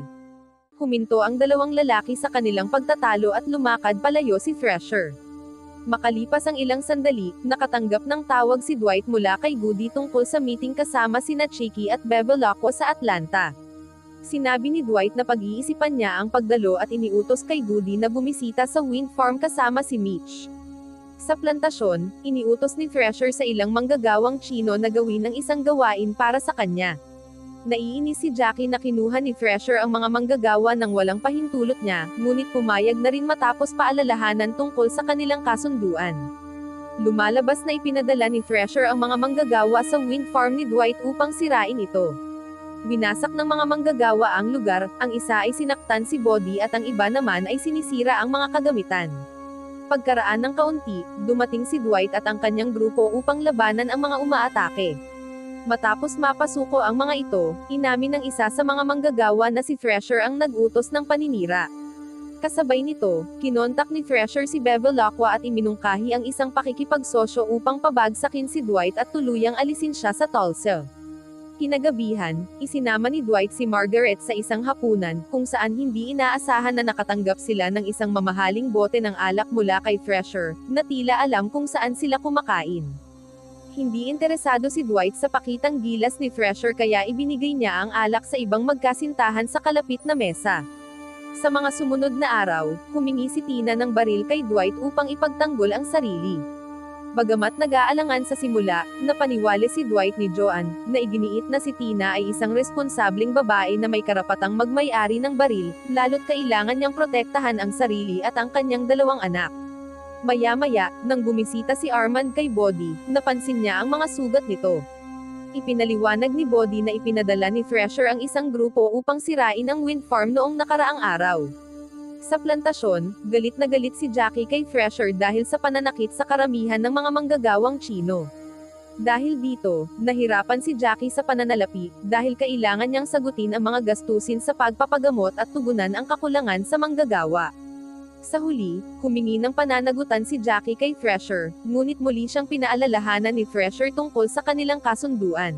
Huminto ang dalawang lalaki sa kanilang pagtatalo at lumakad palayo si Thresher. Makalipas ang ilang sandali, nakatanggap ng tawag si Dwight mula kay Goody tungkol sa meeting kasama sina Chicky at Bevilacqua sa Atlanta. Sinabi ni Dwight na pag-iisipan niya ang pagdalo at iniutos kay Goody na bumisita sa wind farm kasama si Mitch. Sa plantasyon, iniutos ni Thresher sa ilang manggagawang Chino na gawin ang isang gawain para sa kanya. Naiinis si Jackie na kinuha ni Thresher ang mga manggagawa nang walang pahintulot niya, ngunit pumayag na rin matapos paalalahanan tungkol sa kanilang kasunduan. Lumalabas na ipinadala ni Thresher ang mga manggagawa sa wind farm ni Dwight upang sirain ito. Binasak ng mga manggagawa ang lugar, ang isa ay sinaktan si Body at ang iba naman ay sinisira ang mga kagamitan. Pagkaraan ng kaunti, dumating si Dwight at ang kanyang grupo upang labanan ang mga umaatake. Matapos mapasuko ang mga ito, inamin ng isa sa mga manggagawa na si Thresher ang nag-utos ng paninira. Kasabay nito, kinontak ni Thresher si Bevilacqua at iminungkahi ang isang pakikipagsosyo upang pabagsakin si Dwight at tuluyang alisin siya sa Tulsa. Kinagabihan, isinama ni Dwight si Margaret sa isang hapunan, kung saan hindi inaasahan na nakatanggap sila ng isang mamahaling bote ng alak mula kay Thresher, na tila alam kung saan sila kumakain. Hindi interesado si Dwight sa pakitang gilas ni Thresher kaya ibinigay niya ang alak sa ibang magkasintahan sa kalapit na mesa. Sa mga sumunod na araw, humingi si Tina ng baril kay Dwight upang ipagtanggol ang sarili. Bagamat nag-aalangan sa simula, napaniwala si Dwight ni Joanne, na iginiit na si Tina ay isang responsableng babae na may karapatang magmay-ari ng baril, lalo't kailangan niyang protektahan ang sarili at ang kanyang dalawang anak. Maya-maya, nang bumisita si Armand kay Body, napansin niya ang mga sugat nito. Ipinaliwanag ni Body na ipinadala ni Thresher ang isang grupo upang sirain ang wind farm noong nakaraang araw. Sa plantasyon, galit na galit si Jackie kay Thresher dahil sa pananakit sa karamihan ng mga manggagawang Chino. Dahil dito, nahirapan si Jackie sa pananalapi, dahil kailangan niyang sagutin ang mga gastusin sa pagpapagamot at tugunan ang kakulangan sa manggagawa. Sa huli, humingi ng pananagutan si Jackie kay Thresher, ngunit muli siyang pinaalalahanan ni Thresher tungkol sa kanilang kasunduan.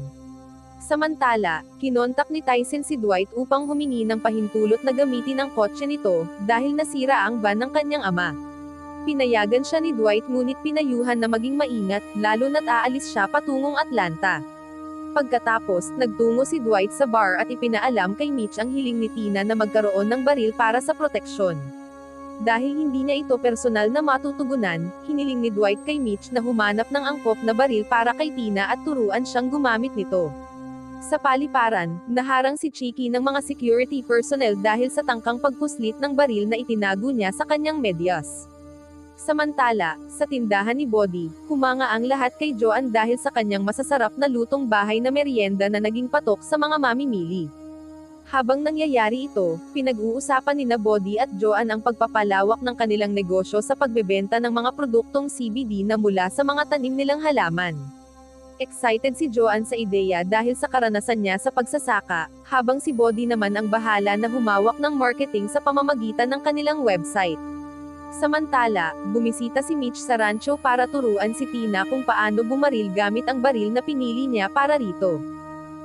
Samantala, kinontak ni Tyson si Dwight upang humingi ng pahintulot na gamitin ang kotse nito, dahil nasira ang van ng kanyang ama. Pinayagan siya ni Dwight ngunit pinayuhan na maging maingat, lalo na't aalis siya patungong Atlanta. Pagkatapos, nagtungo si Dwight sa bar at ipinaalam kay Mitch ang hiling ni Tina na magkaroon ng baril para sa proteksyon. Dahil hindi niya ito personal na matutugunan, hiniling ni Dwight kay Mitch na humanap ng angkop na baril para kay Tina at turuan siyang gumamit nito. Sa paliparan, naharang si Chicky ng mga security personnel dahil sa tangkang pagpuslit ng baril na itinago niya sa kanyang medyas. Samantala, sa tindahan ni Body, humanga ang lahat kay Joanne dahil sa kanyang masasarap na lutong bahay na merienda na naging patok sa mga mamimili. Habang nangyayari ito, pinag-uusapan ni Body at Joanne ang pagpapalawak ng kanilang negosyo sa pagbebenta ng mga produktong CBD na mula sa mga tanim nilang halaman. Excited si Joanne sa ideya dahil sa karanasan niya sa pagsasaka, habang si Body naman ang bahala na humawak ng marketing sa pamamagitan ng kanilang website. Samantala, bumisita si Mitch sa rancho para turuan si Tina kung paano bumaril gamit ang baril na pinili niya para rito.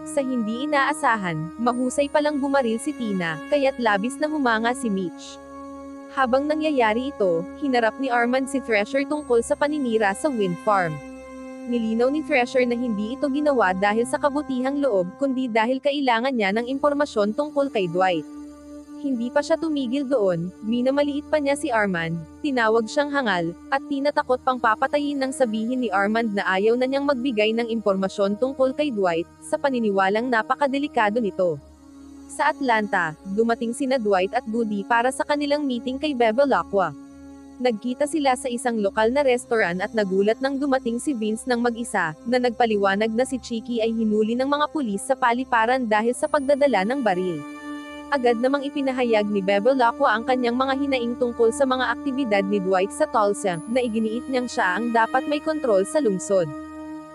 Sa hindi inaasahan, mahusay palang bumaril si Tina, kaya't labis na humanga si Mitch. Habang nangyayari ito, hinarap ni Armand si Thresher tungkol sa paninira sa wind farm. Nilinaw ni Thresher na hindi ito ginawa dahil sa kabutihang loob kundi dahil kailangan niya ng impormasyon tungkol kay Dwight. Hindi pa siya tumigil doon, minamaliit pa niya si Armand, tinawag siyang hangal, at tinatakot pang papatayin nang sabihin ni Armand na ayaw na niyang magbigay ng impormasyon tungkol kay Dwight, sa paniniwalang napakadelikado nito. Sa Atlanta, dumating sina Dwight at Goody para sa kanilang meeting kay Bevilacqua. Nagkita sila sa isang lokal na restaurant at nagulat nang dumating si Vince ng mag-isa, na nagpaliwanag na si Chicky ay hinuli ng mga pulis sa paliparan dahil sa pagdadala ng baril. Agad namang ipinahayag ni Bevilacqua ang kanyang mga hinaing tungkol sa mga aktibidad ni Dwight sa Tulsa, na iginiit niyang siya ang dapat may kontrol sa lungsod.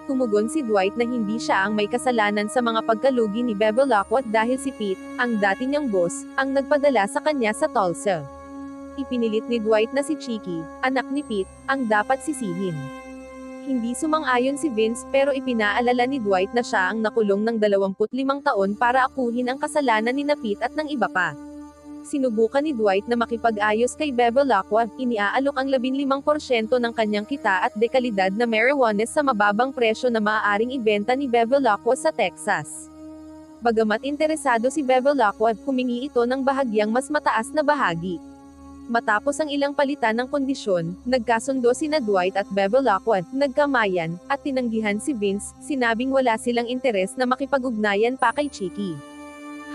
Tumugon si Dwight na hindi siya ang may kasalanan sa mga pagkalugi ni Bevilacqua dahil si Pete, ang dati niyang boss, ang nagpadala sa kanya sa Tulsa. Ipinilit ni Dwight na si Chicky, anak ni Pete, ang dapat sisihin. Hindi sumang-ayon si Vince pero ipinaalala ni Dwight na siya ang nakulong ng 25 taon para akuhin ang kasalanan ni Pete at ng iba pa. Sinubukan ni Dwight na makipag-ayos kay Bevilacqua, iniaalok ang 15% ng kanyang kita at dekalidad na marijuana sa mababang presyo na maaaring ibenta ni Bevilacqua sa Texas. Bagamat interesado si Bevilacqua, humingi ito ng bahagyang mas mataas na bahagi. Matapos ang ilang palitan ng kondisyon, nagkasundo sina Dwight at Bevilacqua, nagkamayan, at tinanggihan si Vince, sinabing wala silang interes na makipag-ugnayan pa kay Chicky.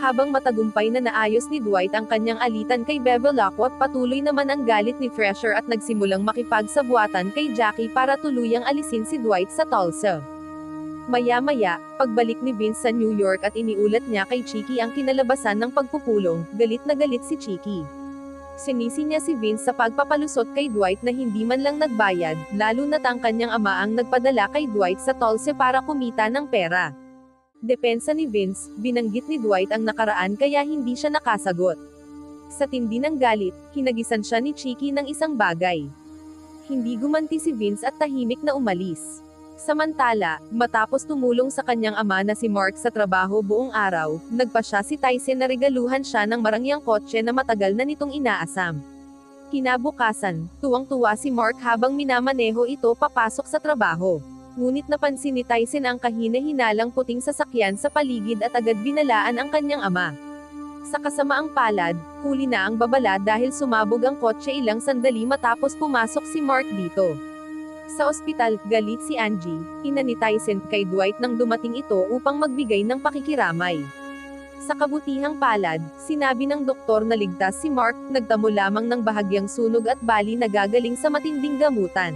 Habang matagumpay na naayos ni Dwight ang kanyang alitan kay Bevilacqua, patuloy naman ang galit ni Fresher at nagsimulang makipagsabwatan kay Jackie para tuluyang alisin si Dwight sa Tulsa. Maya-maya, pagbalik ni Vince sa New York at iniulat niya kay Chicky ang kinalabasan ng pagpupulong, galit na galit si Chicky. Sinisi niya si Vince sa pagpapalusot kay Dwight na hindi man lang nagbayad, lalo na't ang kanyang ama ang nagpadala kay Dwight sa Tulsa para kumita ng pera. Depensa ni Vince, binanggit ni Dwight ang nakaraan kaya hindi siya nakasagot. Sa tindi ng galit, hinagisan siya ni Chicky ng isang bagay. Hindi gumanti si Vince at tahimik na umalis. Samantala, matapos tumulong sa kanyang ama na si Mark sa trabaho buong araw, nagpa siya si Tyson na regaluhan siya ng marangyang kotse na matagal na nitong inaasam. Kinabukasan, tuwang-tuwa si Mark habang minamaneho ito papasok sa trabaho. Ngunit napansin ni Tyson ang kahina-hinalang puting sasakyan sa paligid at agad binalaan ang kanyang ama. Sa kasamaang palad, huli na ang babala dahil sumabog ang kotse ilang sandali matapos pumasok si Mark dito. Sa ospital, galit si Angie, ina ni Tyson, kay Dwight nang dumating ito upang magbigay ng pakikiramay. Sa kabutihang palad, sinabi ng doktor na ligtas si Mark, nagtamo lamang ng bahagyang sunog at bali na gagaling sa matinding gamutan.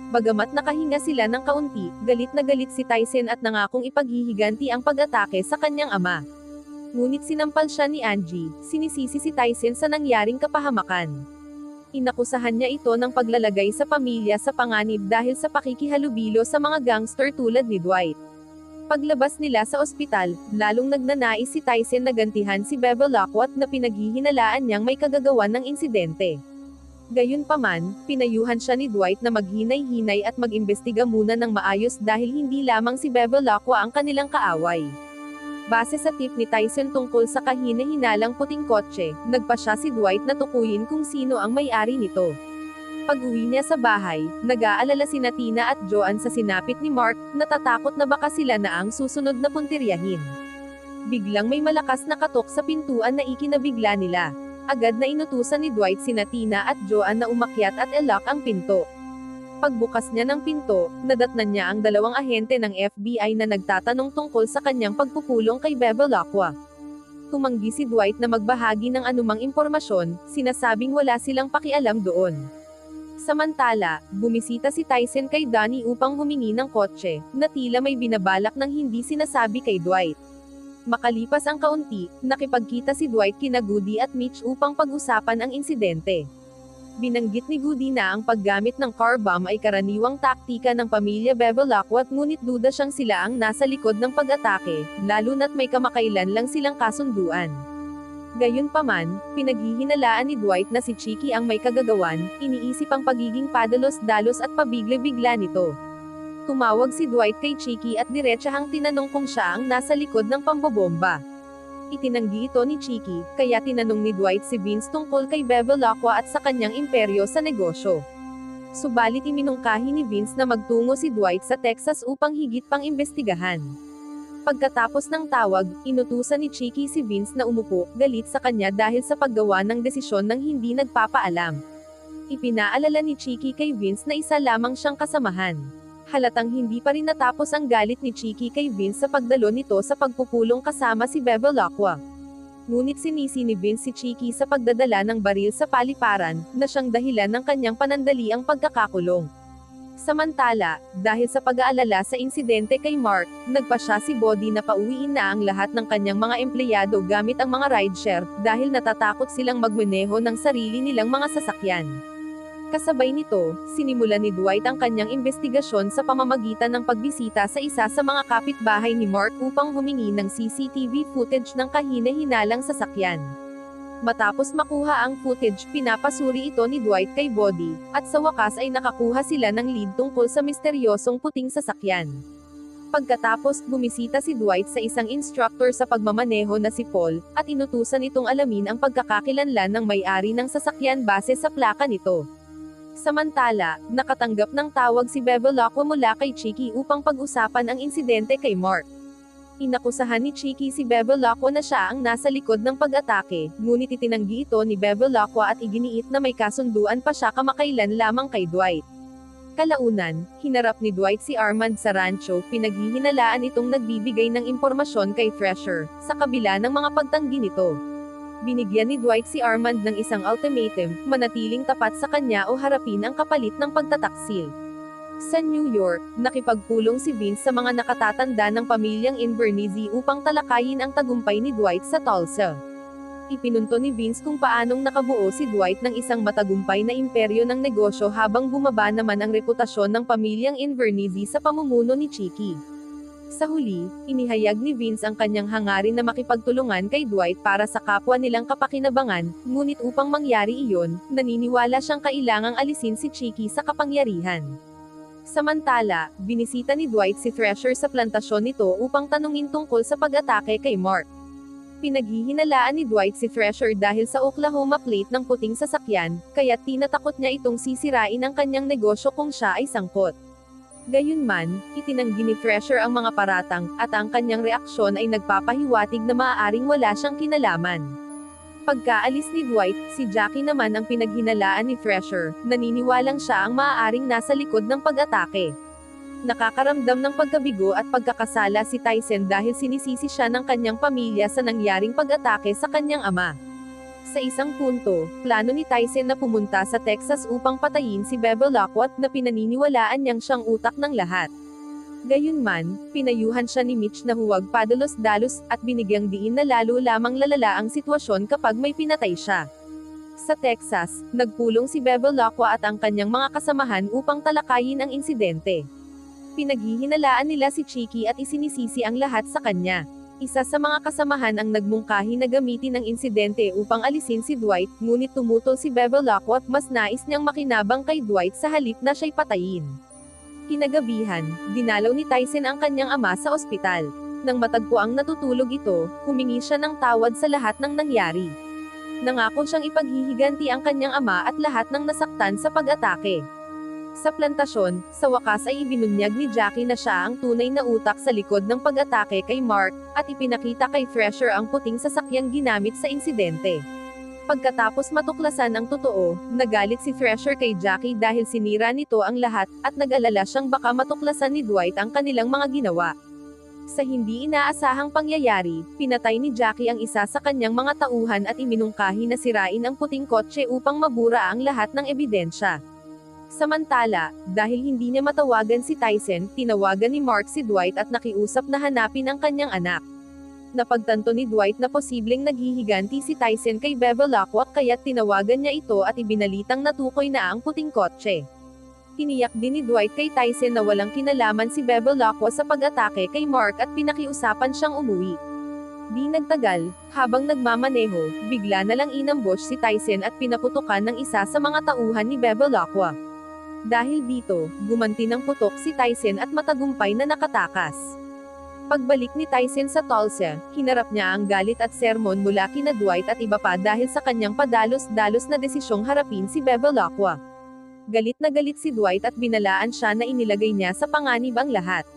Bagamat nakahinga sila ng kaunti, galit na galit si Tyson at nangakong ipaghihiganti ang pag-atake sa kanyang ama. Ngunit sinampal siya ni Angie, sinisisi si Tyson sa nangyaring kapahamakan. Inakusahan niya ito ng paglalagay sa pamilya sa panganib dahil sa pakikihalubilo sa mga gangster tulad ni Dwight. Paglabas nila sa ospital, lalong nagnanais si Tyson na gantihan si Bevilacqua na pinaghihinalaan niyang may kagagawan ng insidente. Gayunpaman, pinayuhan siya ni Dwight na maghinay-hinay at mag-imbestiga muna ng maayos dahil hindi lamang si Bevilacqua ang kanilang kaaway. Base sa tip ni Tyson tungkol sa kahina-hinalang puting kotse, nagpa siya si Dwight na tukuyin kung sino ang may-ari nito. Pag-uwi niya sa bahay, nag-aalala sina Tina at Joanne sa sinapit ni Mark, natatakot na baka sila na ang susunod na puntiryahin. Biglang may malakas na katok sa pintuan na ikinabigla nila. Agad na inutusan ni Dwight sina Tina at Joanne na umakyat at i-lock ang pinto. Pagbukas niya ng pinto, nadatnan niya ang dalawang ahente ng FBI na nagtatanong tungkol sa kanyang pagpupulong kay Bevilacqua. Tumanggi si Dwight na magbahagi ng anumang impormasyon, sinasabing wala silang pakialam doon. Samantala, bumisita si Tyson kay Donnie upang humingi ng kotse, na tila may binabalak ng hindi sinasabi kay Dwight. Makalipas ang kaunti, nakipagkita si Dwight kina Goody at Mitch upang pag-usapan ang insidente. Binanggit ni Goody na ang paggamit ng car bomb ay karaniwang taktika ng pamilya Bevilacqua ngunit duda siyang sila ang nasa likod ng pag-atake, lalo na't may kamakailan lang silang kasunduan. Gayunpaman, pinaghihinalaan ni Dwight na si Chicky ang may kagagawan, iniisip ang pagiging padalos-dalos at pabigla-bigla nito. Tumawag si Dwight kay Chicky at diretsahang tinanong kung siya ang nasa likod ng pambobomba. Itinanggi ito ni Chicky, kaya tinanong ni Dwight si Vince tungkol kay Bevilacqua at sa kanyang imperyo sa negosyo. Subalit iminungkahi ni Vince na magtungo si Dwight sa Texas upang higit pang imbestigahan. Pagkatapos ng tawag, inutusan ni Chiki si Vince na umupo, galit sa kanya dahil sa paggawa ng desisyon ng hindi nagpapaalam. Ipinaalala ni Chiki kay Vince na isa lamang siyang kasamahan. Halatang hindi pa rin natapos ang galit ni Chiki kay Vince sa pagdalo nito sa pagpupulong kasama si Bevilacqua. Ngunit sinisi ni Vince si Chiki sa pagdadala ng baril sa paliparan, na siyang dahilan ng kanyang panandaliang pagkakakulong. Samantala, dahil sa pag-aalala sa insidente kay Mark, nagpa siya si Bodhi na pauwiin na ang lahat ng kanyang mga empleyado gamit ang mga rideshare, dahil natatakot silang magmaneho ng sarili nilang mga sasakyan. Kasabay nito, sinimulan ni Dwight ang kanyang investigasyon sa pamamagitan ng pagbisita sa isa sa mga kapitbahay ni Mark upang humingi ng CCTV footage ng kahina-hinalang sasakyan. Matapos makuha ang footage, pinapasuri ito ni Dwight kay Bodhi, at sa wakas ay nakakuha sila ng lead tungkol sa misteryosong puting sasakyan. Pagkatapos, bumisita si Dwight sa isang instructor sa pagmamaneho na si Paul, at inutusan itong alamin ang pagkakakilanlan ng may-ari ng sasakyan base sa plaka nito. Samantala, nakatanggap ng tawag si Bevilacqua mula kay Chiki upang pag-usapan ang insidente kay Mark. Inakusahan ni Chiki si Bevilacqua na siya ang nasa likod ng pag-atake, ngunit itinanggi ito ni Bevilacqua at iginiit na may kasunduan pa siya kamakailan lamang kay Dwight. Kalaunan, hinarap ni Dwight si Armand sa rancho, pinaghihinalaan itong nagbibigay ng impormasyon kay Thresher, sa kabila ng mga pagtanggi nito. Binigyan ni Dwight si Armand ng isang ultimatum, manatiling tapat sa kanya o harapin ang kapalit ng pagtataksil. Sa New York, nakipagpulong si Vince sa mga nakatatanda ng pamilyang Invernizzi upang talakayin ang tagumpay ni Dwight sa Tulsa. Ipinunto ni Vince kung paanong nakabuo si Dwight ng isang matagumpay na imperyo ng negosyo habang bumaba naman ang reputasyon ng pamilyang Invernizzi sa pamumuno ni Chiki. Sa huli, inihayag ni Vince ang kanyang hangarin na makipagtulungan kay Dwight para sa kapwa nilang kapakinabangan, ngunit upang mangyari iyon, naniniwala siyang kailangang alisin si Chiki sa kapangyarihan. Samantala, binisita ni Dwight si Thresher sa plantasyon nito upang tanungin tungkol sa pag-atake kay Mark. Pinaghihinalaan ni Dwight si Thresher dahil sa Oklahoma plate ng puting sasakyan, kaya tinatakot niya itong sisirain ang kanyang negosyo kung siya ay sangkot. Gayunman, itinanggi ni Thresher ang mga paratang, at ang kanyang reaksyon ay nagpapahiwatig na maaaring wala siyang kinalaman. Pagkaalis ni Dwight, si Jackie naman ang pinaghinalaan ni Thresher, naniniwalang siya ang maaaring nasa likod ng pag-atake. Nakakaramdam ng pagkabigo at pagkakasala si Tyson dahil sinisisi siya ng kanyang pamilya sa nangyaring pag-atake sa kanyang ama. Sa isang punto, plano ni Tyson na pumunta sa Texas upang patayin si Bevilacqua na pinaniniwalaan niyang siyang utak ng lahat. Gayunman, pinayuhan siya ni Mitch na huwag padalos-dalos, at binigyang diin na lalo lamang lalala ang sitwasyon kapag may pinatay siya. Sa Texas, nagpulong si Bevilacqua at ang kanyang mga kasamahan upang talakayin ang insidente. Pinaghihinalaan nila si Chiki at isinisisi ang lahat sa kanya. Isa sa mga kasamahan ang nagmungkahi na gamitin ang insidente upang alisin si Dwight, ngunit tumutol si Bevilacqua, mas nais niyang makinabang kay Dwight sa halip na siya'y patayin. Kinagabihan, dinalaw ni Tyson ang kanyang ama sa ospital. Nang matagpo ang natutulog ito, humingi siya ng tawad sa lahat ng nangyari. Nangako siyang ipaghihiganti ang kanyang ama at lahat ng nasaktan sa pag-atake. Sa plantasyon, sa wakas ay ibinunyag ni Jackie na siya ang tunay na utak sa likod ng pag-atake kay Mark, at ipinakita kay Thresher ang puting sasakyang ginamit sa insidente. Pagkatapos matuklasan ang totoo, nagalit si Thresher kay Jackie dahil sinira nito ang lahat, at nag-alala siyang baka matuklasan ni Dwight ang kanilang mga ginawa. Sa hindi inaasahang pangyayari, pinatay ni Jackie ang isa sa kanyang mga tauhan at iminungkahi na sirain ang puting kotse upang mabura ang lahat ng ebidensya. Samantala, dahil hindi niya matawagan si Tyson, tinawagan ni Mark si Dwight at nakiusap na hanapin ang kanyang anak. Napagtanto ni Dwight na posibleng naghihiganti si Tyson kay Bevilacqua, kaya't tinawagan niya ito at ibinalitang natukoy na ang puting kotse. Tiniyak din ni Dwight kay Tyson na walang kinalaman si Bevilacqua sa pag-atake kay Mark at pinakiusapan siyang umuwi. Di nagtagal, habang nagmamaneho, bigla na lang inambush si Tyson at pinaputukan ng isa sa mga tauhan ni Bevilacqua. Dahil dito, gumanti ng putok si Tyson at matagumpay na nakatakas. Pagbalik ni Tyson sa Tulsa, hinarap niya ang galit at sermon mula kina Dwight at iba pa dahil sa kanyang padalos-dalos na desisyong harapin si Bevilacqua. Galit na galit si Dwight at binalaan siya na inilagay niya sa panganib ang lahat.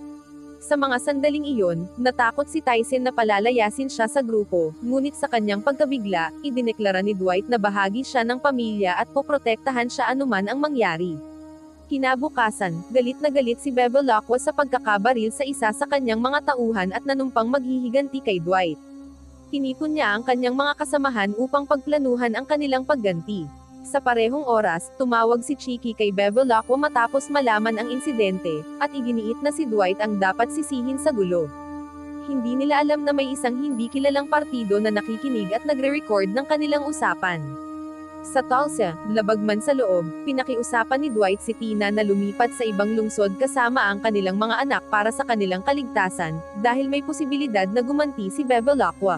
Sa mga sandaling iyon, natakot si Tyson na palalayasin siya sa grupo, ngunit sa kanyang pagkabigla, idineklara ni Dwight na bahagi siya ng pamilya at poprotektahan siya anuman ang mangyari. Kinabukasan, galit na galit si Bevilacqua sa pagkakabaril sa isa sa kanyang mga tauhan at nanumpang maghihiganti kay Dwight. Tinipon niya ang kanyang mga kasamahan upang pagplanuhan ang kanilang pagganti. Sa parehong oras, tumawag si Chicky kay Bevilacqua matapos malaman ang insidente, at iginiit na si Dwight ang dapat sisihin sa gulo. Hindi nila alam na may isang hindi kilalang partido na nakikinig at nagre-record ng kanilang usapan. Sa Tulsa, labag man sa loob, pinakiusapan ni Dwight si Tina na lumipat sa ibang lungsod kasama ang kanilang mga anak para sa kanilang kaligtasan, dahil may posibilidad na gumanti si Bevilacqua.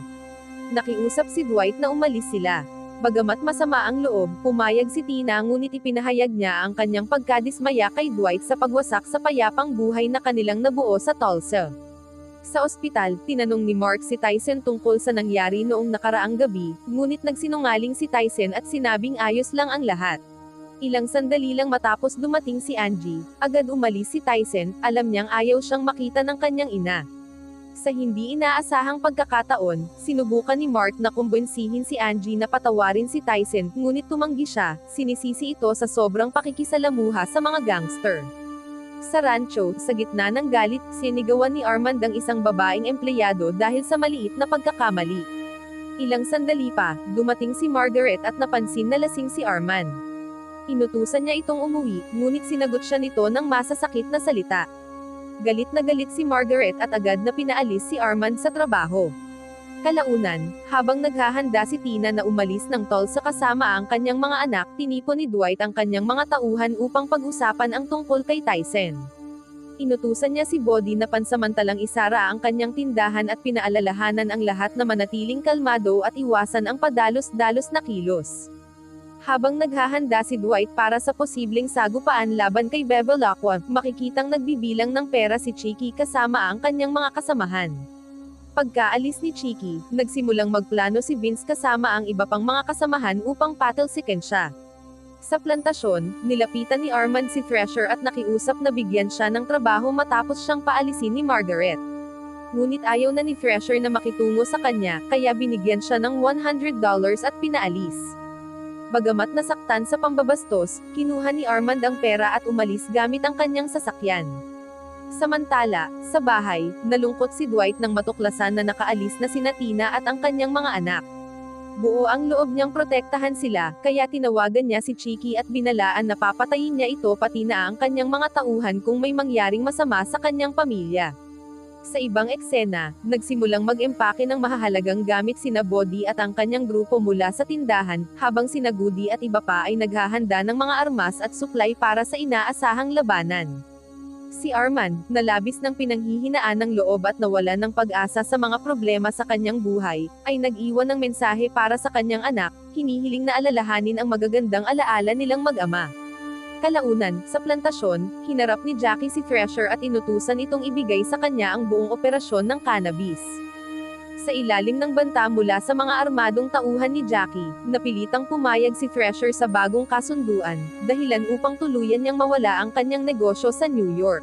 Nakiusap si Dwight na umalis sila. Bagamat masama ang loob, pumayag si Tina ngunit ipinahayag niya ang kanyang pagkadismaya kay Dwight sa pagwasak sa payapang buhay na kanilang nabuo sa Tulsa. Sa ospital, tinanong ni Mark si Tyson tungkol sa nangyari noong nakaraang gabi, ngunit nagsinungaling si Tyson at sinabing ayos lang ang lahat. Ilang sandali lang matapos dumating si Angie, agad umalis si Tyson, alam niyang ayaw siyang makita ng kanyang ina. Sa hindi inaasahang pagkakataon, sinubukan ni Mark na kumbinsihin si Angie na patawarin si Tyson, ngunit tumanggi siya, sinisisi ito sa sobrang pakikisalamuha sa mga gangster. Sa rancho, sa gitna ng galit, sinigawan ni Armand ang isang babaeng empleyado dahil sa maliit na pagkakamali. Ilang sandali pa, dumating si Margaret at napansin na lasing si Armand. Inutusan niya itong umuwi, ngunit sinagot siya nito ng masasakit na salita. Galit na galit si Margaret at agad na pinaalis si Armand sa trabaho. Kalaunan, habang naghahanda si Tina na umalis ng Tulsa kasama ang kanyang mga anak, tinipon ni Dwight ang kanyang mga tauhan upang pag-usapan ang tungkol kay Tyson. Inutusan niya si Bodhi na pansamantalang isara ang kanyang tindahan at pinaalalahanan ang lahat na manatiling kalmado at iwasan ang padalos-dalos na kilos. Habang naghahanda si Dwight para sa posibleng sagupaan laban kay Bevilacqua, makikitang nagbibilang ng pera si Chicky kasama ang kanyang mga kasamahan. Pagkaalis ni Chicky, nagsimulang magplano si Vince kasama ang iba pang mga kasamahan upang patalsikin siya. Sa plantasyon, nilapitan ni Armand si Thresher at nakiusap na bigyan siya ng trabaho matapos siyang paalisin ni Margaret. Ngunit ayaw na ni Thresher na makitungo sa kanya, kaya binigyan siya ng $100 at pinaalis. Bagamat nasaktan sa pambabastos, kinuha ni Armand ang pera at umalis gamit ang kanyang sasakyan. Samantala, sa bahay, nalungkot si Dwight nang matuklasan na nakaalis na sina Tina at ang kanyang mga anak. Buo ang loob niyang protektahan sila, kaya tinawagan niya si Chicky at binalaan na papatayin niya ito pati na ang kanyang mga tauhan kung may mangyaring masama sa kanyang pamilya. Sa ibang eksena, nagsimulang mag-empake ng mahahalagang gamit sina Bodhi at ang kanyang grupo mula sa tindahan, habang sina Goody at iba pa ay naghahanda ng mga armas at suklay para sa inaasahang labanan. Si Armand, na labis ng pinanghihinaan ng loob at nawalan ng pag-asa sa mga problema sa kanyang buhay, ay nag-iwan ng mensahe para sa kanyang anak, hinihiling na alalahanin ang magagandang alaala nilang mag-ama. Kalaunan, sa plantasyon, hinarap ni Jackie si Thresher at inutusan itong ibigay sa kanya ang buong operasyon ng cannabis. Sa ilalim ng banta mula sa mga armadong tauhan ni Jackie, napilitang pumayag si Thresher sa bagong kasunduan, dahilan upang tuluyan niyang mawala ang kanyang negosyo sa New York.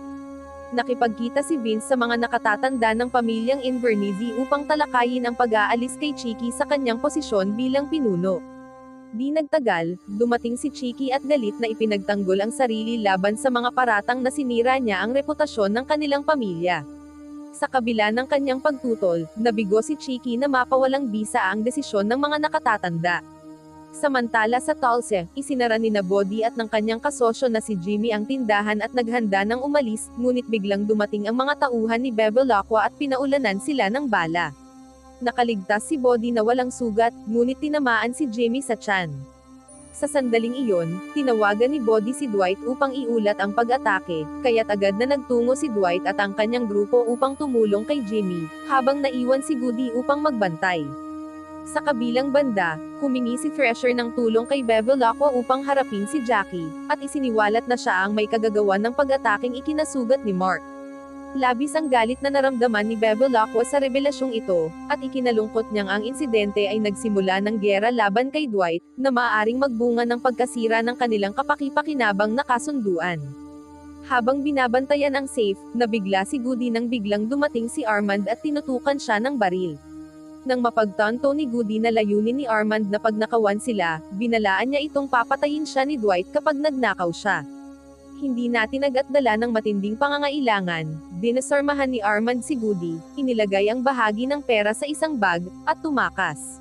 Nakipagkita si Vince sa mga nakatatanda ng pamilyang Invernizzi upang talakayin ang pag-aalis kay Chicky sa kanyang posisyon bilang pinuno. Di nagtagal, dumating si Chicky at galit na ipinagtanggol ang sarili laban sa mga paratang na sinira niya ang reputasyon ng kanilang pamilya. Sa kabila ng kanyang pagtutol, nabigo si Chicky na mapawalang bisa ang desisyon ng mga nakatatanda. Samantala sa Tulsa, isinara ni Bodhi at ng kanyang kasosyo na si Jimmy ang tindahan at naghanda ng umalis, ngunit biglang dumating ang mga tauhan ni Bevilacqua at pinaulanan sila ng bala. Nakaligtas si Bodhi na walang sugat, ngunit tinamaan si Jimmy sa tiyan. Sa sandaling iyon, tinawagan ni Bodhi si Dwight upang iulat ang pag-atake, kaya't agad na nagtungo si Dwight at ang kanyang grupo upang tumulong kay Jimmy, habang naiwan si Goody upang magbantay. Sa kabilang banda, humingi si Thresher ng tulong kay Bevilacqua upang harapin si Jackie, at isiniwalat na siya ang may kagagawan ng pag-ataking ikinasugat ni Mark. Labis ang galit na naramdaman ni Bevilacqua sa revelasyong ito, at ikinalungkot niyang ang insidente ay nagsimula ng giyera laban kay Dwight, na maaaring magbunga ng pagkasira ng kanilang kapaki-pakinabang na kasunduan. Habang binabantayan ang safe, nabigla si Goody nang biglang dumating si Armand at tinutukan siya ng baril. Nang mapagtanto ni Goody na layunin ni Armand na pagnakawan sila, binalaan niya itong papatayin siya ni Dwight kapag nagnakaw siya. Hindi natin agad-dala ng matinding pangangailangan, dinasarmahan ni Armand si Goody, inilagay ang bahagi ng pera sa isang bag, at tumakas.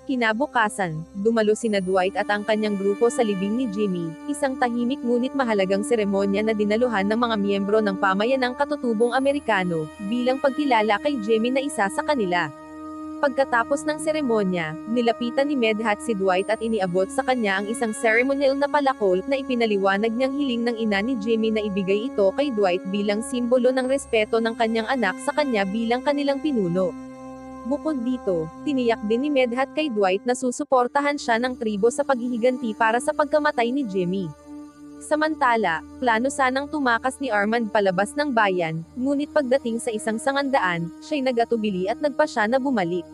Kinabukasan, dumalo sina Dwight at ang kanyang grupo sa libing ni Jimmy, isang tahimik ngunit mahalagang seremonya na dinaluhan ng mga miyembro ng pamayanang katutubong Amerikano, bilang pagkilala kay Jimmy na isa sa kanila. Pagkatapos ng seremonya, nilapitan ni Medhat si Dwight at iniabot sa kanya ang isang ceremonial na palakol na ipinaliwanag niyang hiling ng ina ni Jimmy na ibigay ito kay Dwight bilang simbolo ng respeto ng kanyang anak sa kanya bilang kanilang pinuno. Bukod dito, tiniyak din ni Medhat kay Dwight na susuportahan siya ng tribo sa paghihiganti para sa pagkamatay ni Jimmy. Samantala, plano sanang tumakas ni Armand palabas ng bayan, ngunit pagdating sa isang sangandaan, siya'y nag-atubili at nagpasya na bumalik.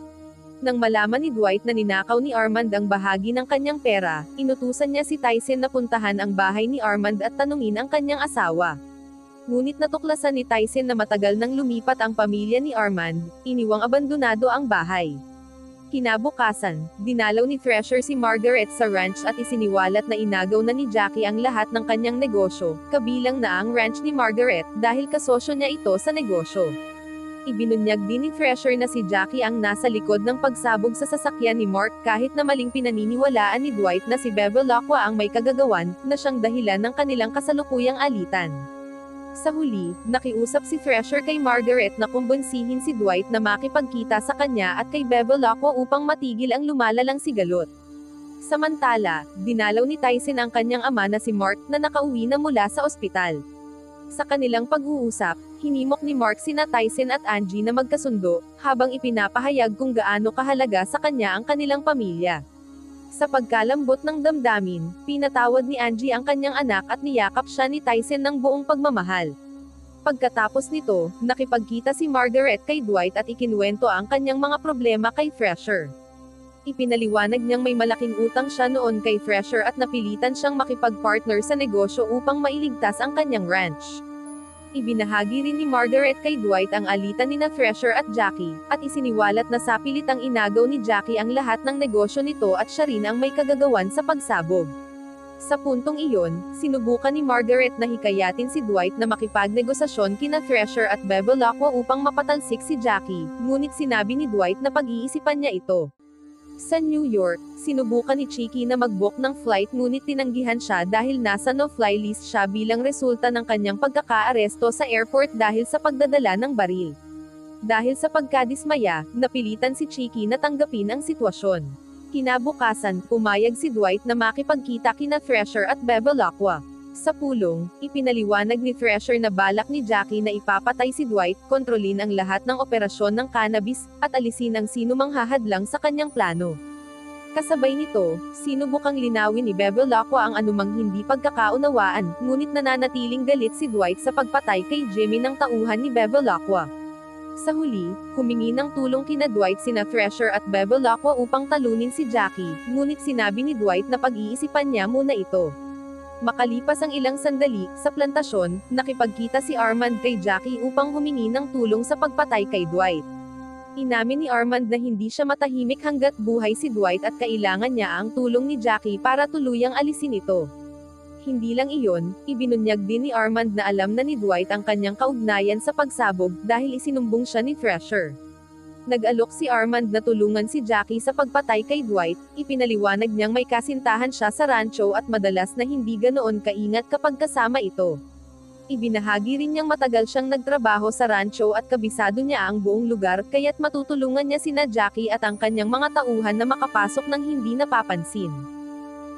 Nang malaman ni Dwight na ninakaw ni Armand ang bahagi ng kanyang pera, inutusan niya si Tyson na puntahan ang bahay ni Armand at tanungin ang kanyang asawa. Ngunit natuklasan ni Tyson na matagal nang lumipat ang pamilya ni Armand, iniwang abandonado ang bahay. Kinabukasan, dinalaw ni Thresher si Margaret sa ranch at isiniwalat na inagaw na ni Jackie ang lahat ng kanyang negosyo, kabilang na ang ranch ni Margaret, dahil kasosyo niya ito sa negosyo. Ibinunyag din ni Thresher na si Jackie ang nasa likod ng pagsabog sa sasakyan ni Mark kahit na maling pinaniniwalaan ni Dwight na si Bevilacqua ang may kagagawan, na siyang dahilan ng kanilang kasalukuyang alitan. Sa huli, nakiusap si Thresher kay Margaret na kumbonsihin si Dwight na makipagkita sa kanya at kay Bevilacqua upang matigil ang lumalalang sigalot. Samantala, dinalaw ni Tyson ang kanyang ama na si Mark na nakauwi na mula sa ospital. Sa kanilang pag-uusap, hinimok ni Mark sina Tyson at Angie na magkasundo, habang ipinapahayag kung gaano kahalaga sa kanya ang kanilang pamilya. Sa pagkalambot ng damdamin, pinatawad ni Angie ang kanyang anak at niyakap siya ni Tyson ng buong pagmamahal. Pagkatapos nito, nakipagkita si Margaret kay Dwight at ikinuwento ang kanyang mga problema kay Thresher. Ipinaliwanag niyang may malaking utang siya noon kay Thresher at napilitan siyang makipag-partner sa negosyo upang mailigtas ang kanyang ranch. Ibinahagi rin ni Margaret kay Dwight ang alitan nina Thresher at Jackie, at isiniwalat na sapilitang inagaw ni Jackie ang lahat ng negosyo nito at siya rin ang may kagagawan sa pagsabog. Sa puntong iyon, sinubukan ni Margaret na hikayatin si Dwight na makipagnegosasyon kina Thresher at Bevilacqua upang mapatalsik si Jackie, ngunit sinabi ni Dwight na pag-iisipan niya ito. Sa New York, sinubukan ni Chicky na mag-book ng flight ngunit tinanggihan siya dahil nasa no-fly list siya bilang resulta ng kanyang pagkakaaresto sa airport dahil sa pagdadala ng baril. Dahil sa pagkadismaya, napilitan si Chicky na tanggapin ang sitwasyon. Kinabukasan, pumayag si Dwight na makipagkita kina Thresher at Bevilacqua. Sa pulong, ipinaliwanag ni Thresher na balak ni Jackie na ipapatay si Dwight, kontrolin ang lahat ng operasyon ng cannabis, at alisin ang sinumang hahadlang sa kanyang plano. Kasabay nito, sinubukang linawin ni Bevilacqua ang anumang hindi pagkakaunawaan, ngunit nananatiling galit si Dwight sa pagpatay kay Jimmy ng tauhan ni Bevilacqua. Sa huli, humingi ng tulong kina Dwight sina Thresher at Bevilacqua upang talunin si Jackie, ngunit sinabi ni Dwight na pag-iisipan niya muna ito. Makalipas ang ilang sandali, sa plantasyon, nakipagkita si Armand kay Jackie upang humingi ng tulong sa pagpatay kay Dwight. Inamin ni Armand na hindi siya matahimik hanggat buhay si Dwight at kailangan niya ang tulong ni Jackie para tuluyang alisin ito. Hindi lang iyon, ibinunyag din ni Armand na alam na ni Dwight ang kanyang kaugnayan sa pagsabog dahil isinumbong siya ni Thresher. Nag-alok si Armand na tulungan si Jackie sa pagpatay kay Dwight, ipinaliwanag niyang may kasintahan siya sa rancho at madalas na hindi ganoon kaingat kapag kasama ito. Ibinahagi rin niyang matagal siyang nagtrabaho sa rancho at kabisado niya ang buong lugar kaya't matutulungan niya sina Jackie at ang kanyang mga tauhan na makapasok ng hindi napapansin.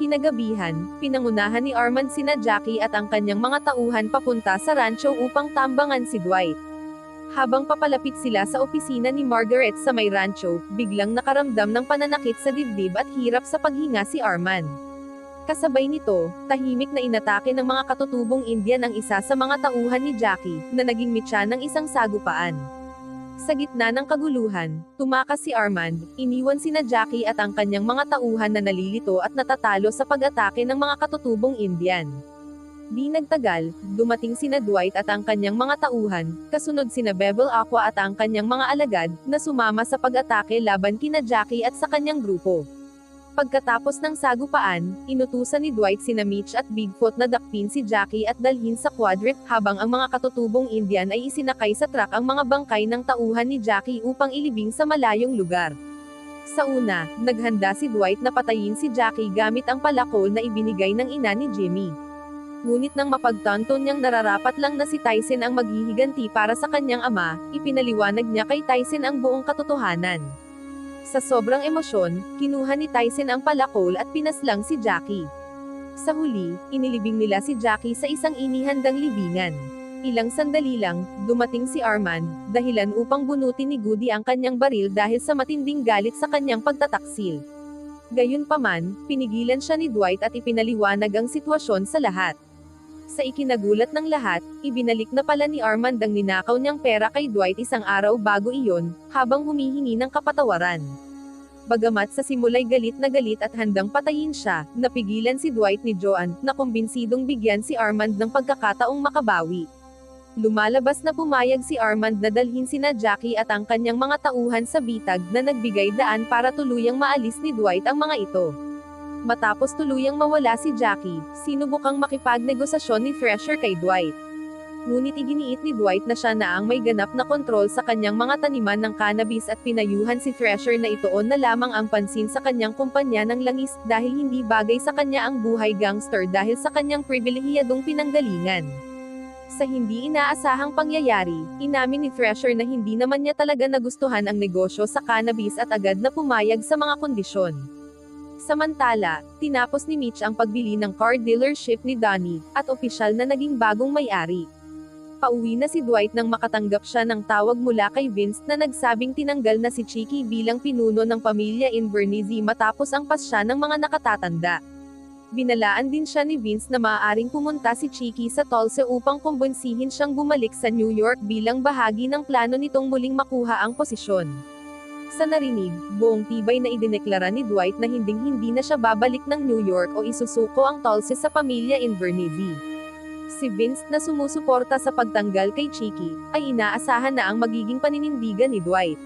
Kinagabihan, pinangunahan ni Armand sina Jackie at ang kanyang mga tauhan papunta sa rancho upang tambangan si Dwight. Habang papalapit sila sa opisina ni Margaret sa may rancho, biglang nakaramdam ng pananakit sa dibdib at hirap sa paghinga si Armand. Kasabay nito, tahimik na inatake ng mga katutubong Indian ang isa sa mga tauhan ni Jackie, na naging mitya ng isang sagupaan. Sa gitna ng kaguluhan, tumakas si Armand, iniwan sina Jackie at ang kanyang mga tauhan na nalilito at natatalo sa pag-atake ng mga katutubong Indian. Di nagtagal, dumating sina Dwight at ang kanyang mga tauhan, kasunod sina Bevel Aqua at ang kanyang mga alagad, na sumama sa pag-atake laban kina Jackie at sa kanyang grupo. Pagkatapos ng sagupaan, inutusan ni Dwight sina Mitch at Bigfoot na dakpin si Jackie at dalhin sa quadrant, habang ang mga katutubong Indian ay isinakay sa truck ang mga bangkay ng tauhan ni Jackie upang ilibing sa malayong lugar. Sa una, naghanda si Dwight na patayin si Jackie gamit ang palakol na ibinigay ng ina ni Jimmy. Ngunit nang mapagtanto niyang nararapat lang na si Tyson ang maghihiganti para sa kanyang ama, ipinaliwanag niya kay Tyson ang buong katotohanan. Sa sobrang emosyon, kinuha ni Tyson ang palakol at pinaslang si Jackie. Sa huli, inilibing nila si Jackie sa isang inihandang libingan. Ilang sandali lang, dumating si Armand, dahilan upang bunutin ni Goody ang kanyang baril dahil sa matinding galit sa kanyang pagtataksil. Gayunpaman, pinigilan siya ni Dwight at ipinaliwanag ang sitwasyon sa lahat. Sa ikinagulat ng lahat, ibinalik na pala ni Armand ang ninakaw niyang pera kay Dwight isang araw bago iyon, habang humihingi ng kapatawaran. Bagamat sa simula'y galit at handang patayin siya, napigilan si Dwight ni Joanne, na kumbinsidong bigyan si Armand ng pagkakataong makabawi. Lumalabas na pumayag si Armand na dalhin sina Jackie at ang kanyang mga tauhan sa bitag na nagbigay daan para tuluyang maalis ni Dwight ang mga ito. Matapos tuluyang mawala si Jackie, sinubukang makipagnegosasyon ni Thresher kay Dwight. Ngunit iginiit ni Dwight na siya na ang may ganap na kontrol sa kanyang mga taniman ng cannabis at pinayuhan si Thresher na ituon na lamang ang pansin sa kanyang kumpanya ng langis dahil hindi bagay sa kanya ang buhay gangster dahil sa kanyang pribilehiyadong pinanggalingan. Sa hindi inaasahang pangyayari, inamin ni Thresher na hindi naman niya talaga nagustuhan ang negosyo sa cannabis at agad na pumayag sa mga kondisyon. Samantala, tinapos ni Mitch ang pagbili ng car dealership ni Donnie, at opisyal na naging bagong may-ari. Pauwi na si Dwight nang makatanggap siya ng tawag mula kay Vince na nagsabing tinanggal na si Chicky bilang pinuno ng pamilya Invernizzi matapos ang pasya ng mga nakatatanda. Binalaan din siya ni Vince na maaaring pumunta si Chicky sa Tulsa upang kumbinsihin siyang bumalik sa New York bilang bahagi ng plano nitong muling makuha ang posisyon. Sa narinig, buong tibay na idineklara ni Dwight na hinding-hindi na siya babalik ng New York o isusuko ang Tulsa sa pamilya Invernizzi. Si Vince, na sumusuporta sa pagtanggal kay Chicky, ay inaasahan na ang magiging paninindigan ni Dwight.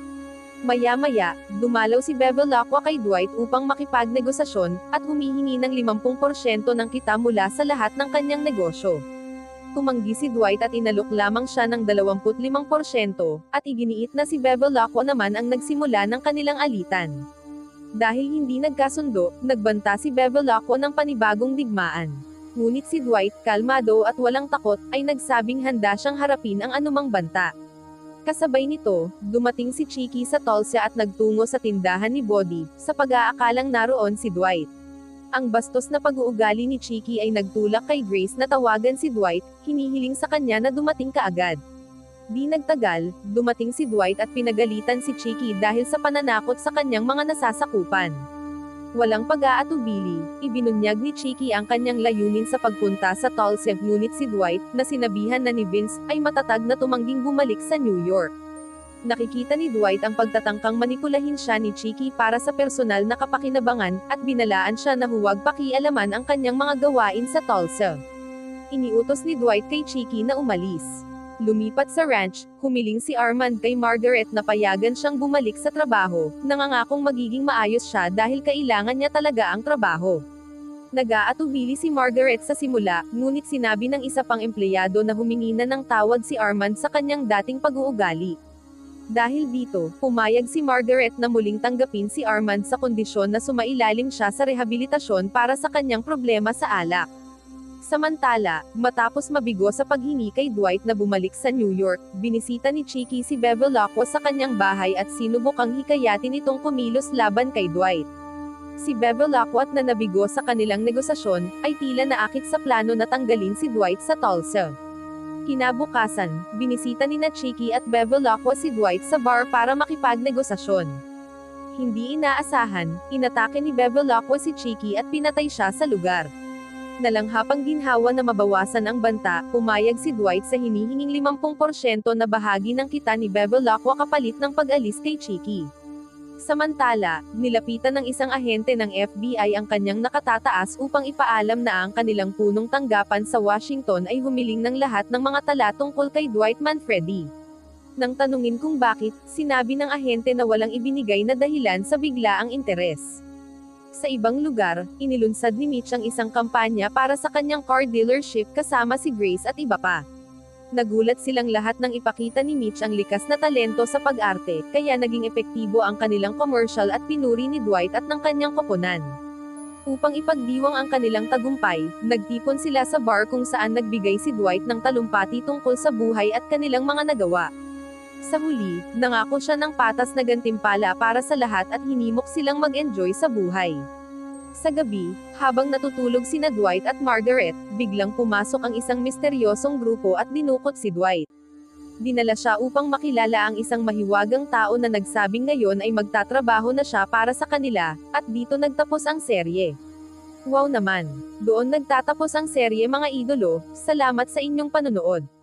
Maya-maya, dumalaw si Bevel Aqua kay Dwight upang makipagnegosasyon, at humihingi ng 50% ng kita mula sa lahat ng kanyang negosyo. Tumanggi si Dwight at inalok lamang siya ng 25%, at iginiit na si Bevel Aqua naman ang nagsimula ng kanilang alitan. Dahil hindi nagkasundo, nagbanta si Bevel Aqua ng panibagong digmaan. Ngunit si Dwight, kalmado at walang takot, ay nagsabing handa siyang harapin ang anumang banta. Kasabay nito, dumating si Chicky sa Tulsa at nagtungo sa tindahan ni Body, sa pag-aakalang naroon si Dwight. Ang bastos na pag-uugali ni Chicky ay nagtulak kay Grace na tawagan si Dwight, hinihiling sa kanya na dumating kaagad. Di nagtagal, dumating si Dwight at pinagalitan si Chicky dahil sa pananakot sa kanyang mga nasasakupan. Walang pag-aatubili, ibinunyag ni Chicky ang kanyang layunin sa pagpunta sa Tulsa, ngunit si Dwight, na sinabihan na ni Vince, ay matatag na tumangging bumalik sa New York. Nakikita ni Dwight ang pagtatangkang manipulahin siya ni Chicky para sa personal na kapakinabangan, at binalaan siya na huwag pakialaman ang kanyang mga gawain sa Tulsa. Iniutos ni Dwight kay Chicky na umalis. Lumipat sa ranch, humiling si Armand kay Margaret na payagan siyang bumalik sa trabaho, nangangakong magiging maayos siya dahil kailangan niya talaga ang trabaho. Nag-aatubili si Margaret sa simula, ngunit sinabi ng isa pang empleyado na humingi na ng tawad si Armand sa kanyang dating pag-uugali. Dahil dito, pumayag si Margaret na muling tanggapin si Armand sa kondisyon na sumailalim siya sa rehabilitasyon para sa kanyang problema sa alak. Samantala, matapos mabigo sa paghingi kay Dwight na bumalik sa New York, binisita ni Chicky si Bevel Aqua sa kanyang bahay at sinubukang hikayatin itong kumilos laban kay Dwight. Si Bevel Aqua, at na nabigo sa kanilang negosasyon, ay tila naakit sa plano na tanggalin si Dwight sa Tulsa. Kinabukasan, binisita ni Chicky at Bevel Aqua si Dwight sa bar para makipagnegosasyon. Hindi inaasahan, inatake ni Bevel Aqua si Chicky at pinatay siya sa lugar. Nalanghapang ginhawa na mabawasan ang banta, pumayag si Dwight sa hinihinging 50% na bahagi ng kita ni Bevel Aqua kapalit ng pag-alis kay Chicky. Samantala, nilapitan ng isang ahente ng FBI ang kanyang nakatataas upang ipaalam na ang kanilang punong tanggapan sa Washington ay humiling ng lahat ng mga tala tungkol kay Dwight Manfredi. Nang tanungin kung bakit, sinabi ng ahente na walang ibinigay na dahilan sa biglaang interes. Sa ibang lugar, inilunsad ni Mitch ang isang kampanya para sa kanyang car dealership kasama si Grace at iba pa. Nagulat silang lahat nang ipakita ni Mitch ang likas na talento sa pag-arte, kaya naging epektibo ang kanilang commercial at pinuri ni Dwight at ng kanyang koponan. Upang ipagdiwang ang kanilang tagumpay, nagtipon sila sa bar kung saan nagbigay si Dwight ng talumpati tungkol sa buhay at kanilang mga nagawa. Sa huli, nangako siya ng patas na gantimpala para sa lahat at hinimok silang mag-enjoy sa buhay. Sa gabi, habang natutulog sina Dwight at Margaret, biglang pumasok ang isang misteryosong grupo at dinukot si Dwight. Dinala siya upang makilala ang isang mahiwagang tao na nagsabing ngayon ay magtatrabaho na siya para sa kanila, at dito nagtapos ang serye. Wow naman! Doon nagtatapos ang serye mga idolo, salamat sa inyong panonood.